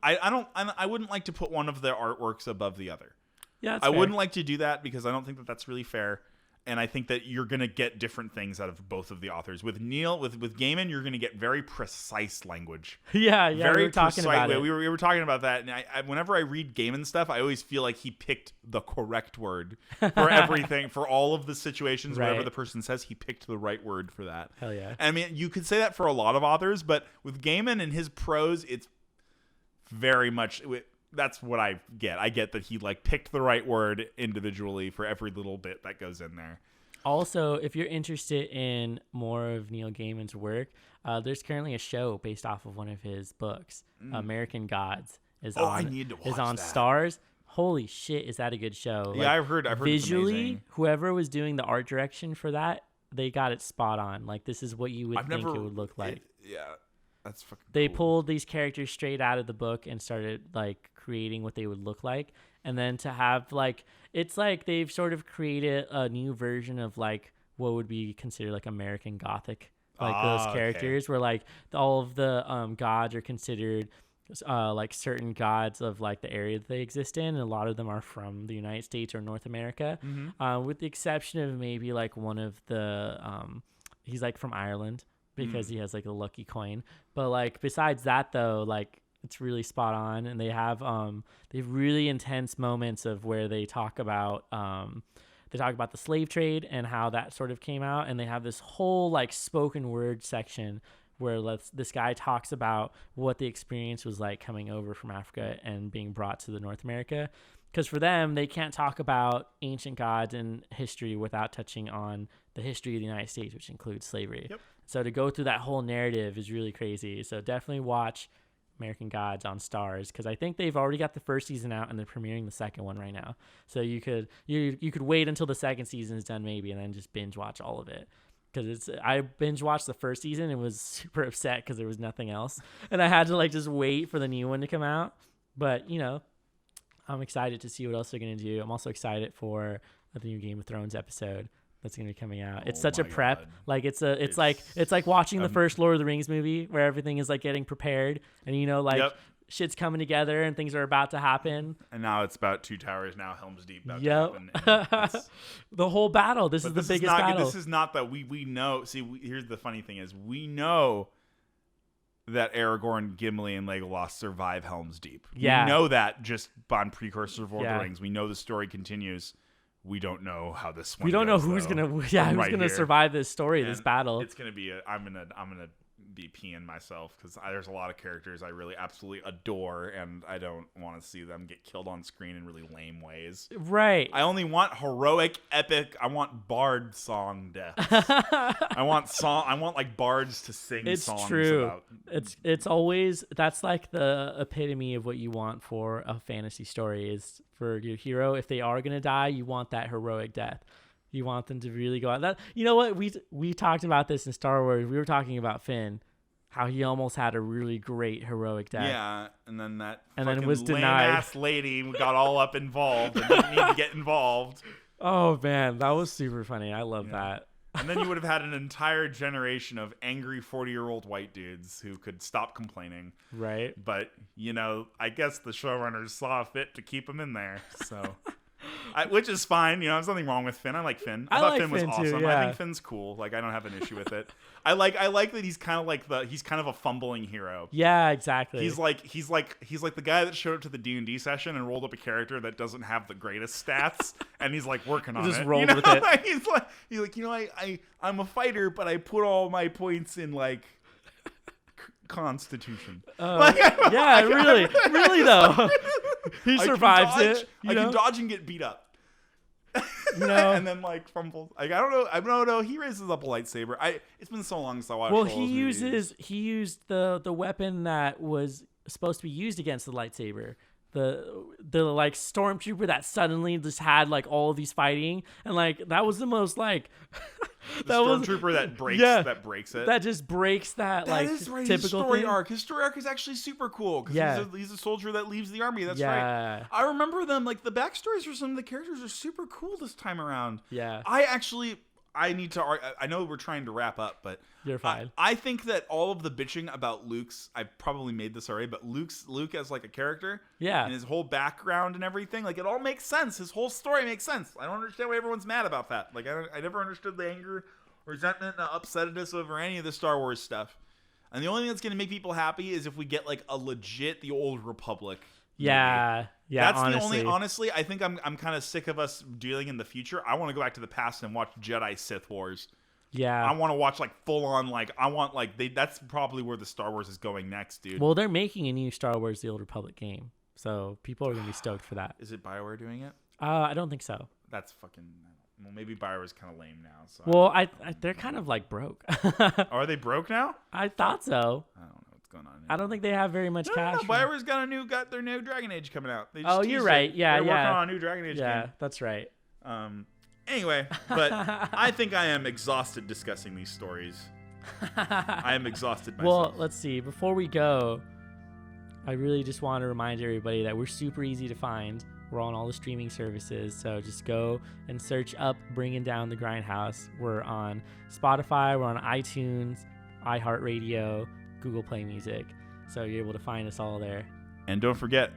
like to put one of their artworks above the other. Yeah, I wouldn't like to do that because I don't think that that's really fair. And I think that you're going to get different things out of both of the authors. With Gaiman, you're going to get very precise language. Yeah, very we were talking about it. We were talking about that. And I whenever I read Gaiman stuff, I always feel like he picked the correct word for everything, for all of the situations. Right. Whatever the person says, he picked the right word for that. Hell yeah. And I mean, you could say that for a lot of authors, but with Gaiman and his prose, it's very much... That's what I get. I get that he like picked the right word individually for every little bit that goes in there. Also, if you're interested in more of Neil Gaiman's work, there's currently a show based off of one of his books, American Gods. I need to watch is on that. Stars. Holy shit, is that a good show? Yeah, I've heard visually, whoever was doing the art direction for that, they got it spot on. Like, this is what you would think it would look like. That's fucking They cool. pulled these characters straight out of the book and started like creating what they would look like, and then to have like, it's like they've sort of created a new version of like what would be considered like American Gothic, like those characters where like all of the gods are considered like certain gods of like the area that they exist in, and a lot of them are from the United States or North America, with the exception of maybe like one of the he's like from Ireland because he has like a lucky coin, but like besides that though, like it's really spot on. And they have really intense moments of where they talk about the slave trade and how that sort of came out, and they have this whole like spoken word section where this guy talks about what the experience was like coming over from Africa and being brought to the North America, because for them they can't talk about ancient gods and history without touching on the history of the United States, which includes slavery. So to go through that whole narrative is really crazy. So definitely watch American Gods on Stars, because I think they've already got the first season out and they're premiering the second one right now. So you could wait until the second season is done maybe, and then just binge watch all of it. Because I binge watched the first season and was super upset because there was nothing else, and I had to like just wait for the new one to come out. But I'm excited to see what else they're gonna do. I'm also excited for the new Game of Thrones episode that's gonna be coming out. It's such a prep. God. Like it's like watching the first Lord of the Rings movie where everything is like getting prepared, and Yep. shit's coming together and things are about to happen. And now it's about Two Towers. Now Helm's Deep. About Yep. to happen. The whole battle. This is the biggest battle. This is not that we know. See, here's the funny thing is we know that Aragorn, Gimli, and Legolas survive Helm's Deep. Yeah. We know that just on precursor of Lord of Yeah. the Rings. We know the story continues. We don't know how this one We don't know goes, who's though. gonna Right survive this story, this And battle. It's gonna be. I'm gonna be peeing myself because there's a lot of characters I really absolutely adore, and I don't want to see them get killed on screen in really lame ways. Right. I only want heroic, epic. I want bard song deaths. I want like bards to sing It's songs true. about. It's always, that's like the epitome of what you want for a fantasy story, is for your hero, if they are gonna die, you want that heroic death. You want them to really go out. That, you know what, we talked about this in Star Wars. We were talking about Finn, how he almost had a really great heroic death. Yeah, and then that And then fucking was denied. lame-ass lady got all up involved and didn't need to get involved. Oh man, that was super funny. I love that. And then you would have had an entire generation of angry 40-year-old white dudes who could stop complaining. Right. But, I guess the showrunners saw fit to keep him in there. So, which is fine. There's nothing wrong with Finn. I like Finn. I thought like Finn was Finn too, awesome. yeah. I think Finn's cool. Like, I don't have an issue with it. I like that he's kind of like he's kind of a fumbling hero. Yeah, exactly. He's like the guy that showed up to the D&D session and rolled up a character that doesn't have the greatest stats, and he's like working on it. Just rolled with it. he's like I'm a fighter, but I put all my points in like Constitution. Yeah, really though. He survives it. I can dodge and get beat up. And then like fumbles. Like I don't know. He raises up a lightsaber. It's been so long since I watched. Well, all those movies. he used the weapon that was supposed to be used against the lightsaber. The like stormtrooper that suddenly just had like all of these fighting, and like that was the most like the stormtrooper that breaks it. That just breaks that like is right. typical His story thing. arc. His story arc is actually super cool because he's a soldier that leaves the army. That's right. I remember them. Like the backstories for some of the characters are super cool this time around. Yeah. I need to. I know we're trying to wrap up, but you're fine. I think that all of the bitching about Luke's, I probably made this already, but Luke as like a character, and his whole background and everything, like it all makes sense. His whole story makes sense. I don't understand why everyone's mad about that. Like I never understood the anger, or resentment, upsetness over any of the Star Wars stuff. And the only thing that's going to make people happy is if we get like a legit The Old Republic. Yeah. That's honestly. the only. Honestly, I think I'm kind of sick of us dealing in the future. I want to go back to the past and watch Jedi Sith Wars. Yeah. I want to watch like full on like I want like that's probably where the Star Wars is going next, dude. Well, they're making a new Star Wars The Old Republic game, so people are gonna be stoked for that. Is it BioWare doing it? I don't think so. That's fucking. Well, maybe BioWare's kind of lame now. So well, they're kind of like broke. Are they broke now? I thought so. I don't know what's going on. I don't think they have very much cash. No, BioWare's got their new Dragon Age coming out. They just you're teased right. it. Yeah, They're working on a new Dragon Age game. Yeah, that's right. Anyway, but I think I am exhausted discussing these stories. I am exhausted myself. Well, let's see. Before we go, I really just want to remind everybody that we're super easy to find. We're on all the streaming services, so just go and search up Bringing Down the Grindhouse. We're on Spotify, we're on iTunes, iHeartRadio, Google Play Music. So you're able to find us all there. And don't forget,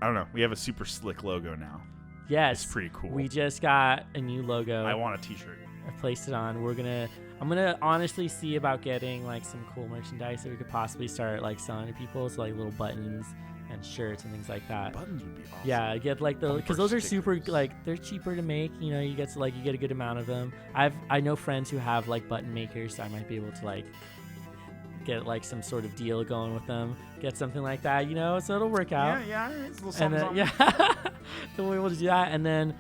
I don't know, we have a super slick logo now. Yes. It's pretty cool. We just got a new logo. I want a t-shirt. I placed it on. I'm gonna honestly see about getting like some cool merchandise that we could possibly start like selling to people. So like little buttons and shirts and things like that. Buttons would be awesome. Yeah, get like because those are super like they're cheaper to make. You get a good amount of them. I know friends who have like button makers, so I might be able to like get like some sort of deal going with them. Get something like that, so it'll work out. Yeah, it's a little And something. then, so we're able to do that, and then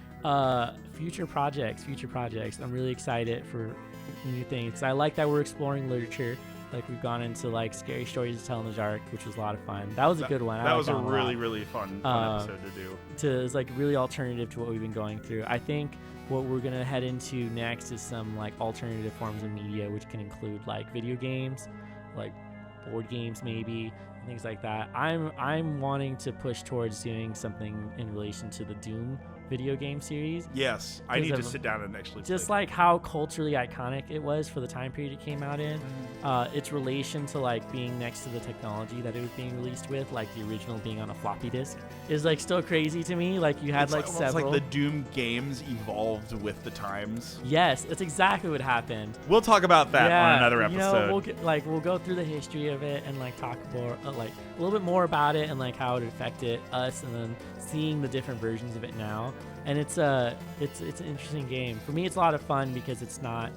future projects. I'm really excited for new things. I like that we're exploring literature Like we've gone into like scary stories to tell in the dark, which was a lot of fun. That was a good one. That was a lot. really fun episode to do. It's like really alternative to what we've been going through. I think what we're gonna head into next is some like alternative forms of media, which can include like video games, like board games maybe, and things like that. I'm wanting to push towards doing something in relation to the Doom video game series. Yes, I need to sit down and actually just play. Like how culturally iconic it was for the time period it came out in. Its relation to like being next to the technology that it was being released with, like the original being on a floppy disk, is like still crazy to me. Like you had several. It's like the Doom games evolved with the times. Yes, that's exactly what happened. We'll talk about that on another episode. We'll go through the history of it and like talk more, like a little bit more about it and like how it affected us, and then seeing the different versions of it now. And it's an interesting game. For me, it's a lot of fun because it's not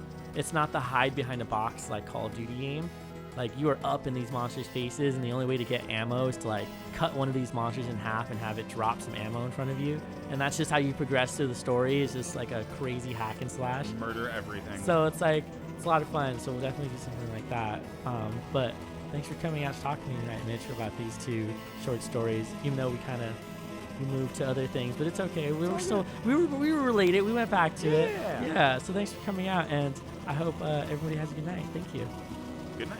the hide behind a box like Call of Duty game. Like you are up in these monsters' faces, and the only way to get ammo is to like cut one of these monsters in half and have it drop some ammo in front of you. And that's just how you progress through the story. It's just like a crazy hack and slash. Murder everything. So it's a lot of fun. So we'll definitely do something like that. But thanks for coming out to talk to me tonight, Mitch, about these 2 short stories. Even though we moved to other things, but it's okay. We were related. We went back to it. Yeah. So thanks for coming out, and I hope everybody has a good night. Thank you. Good night.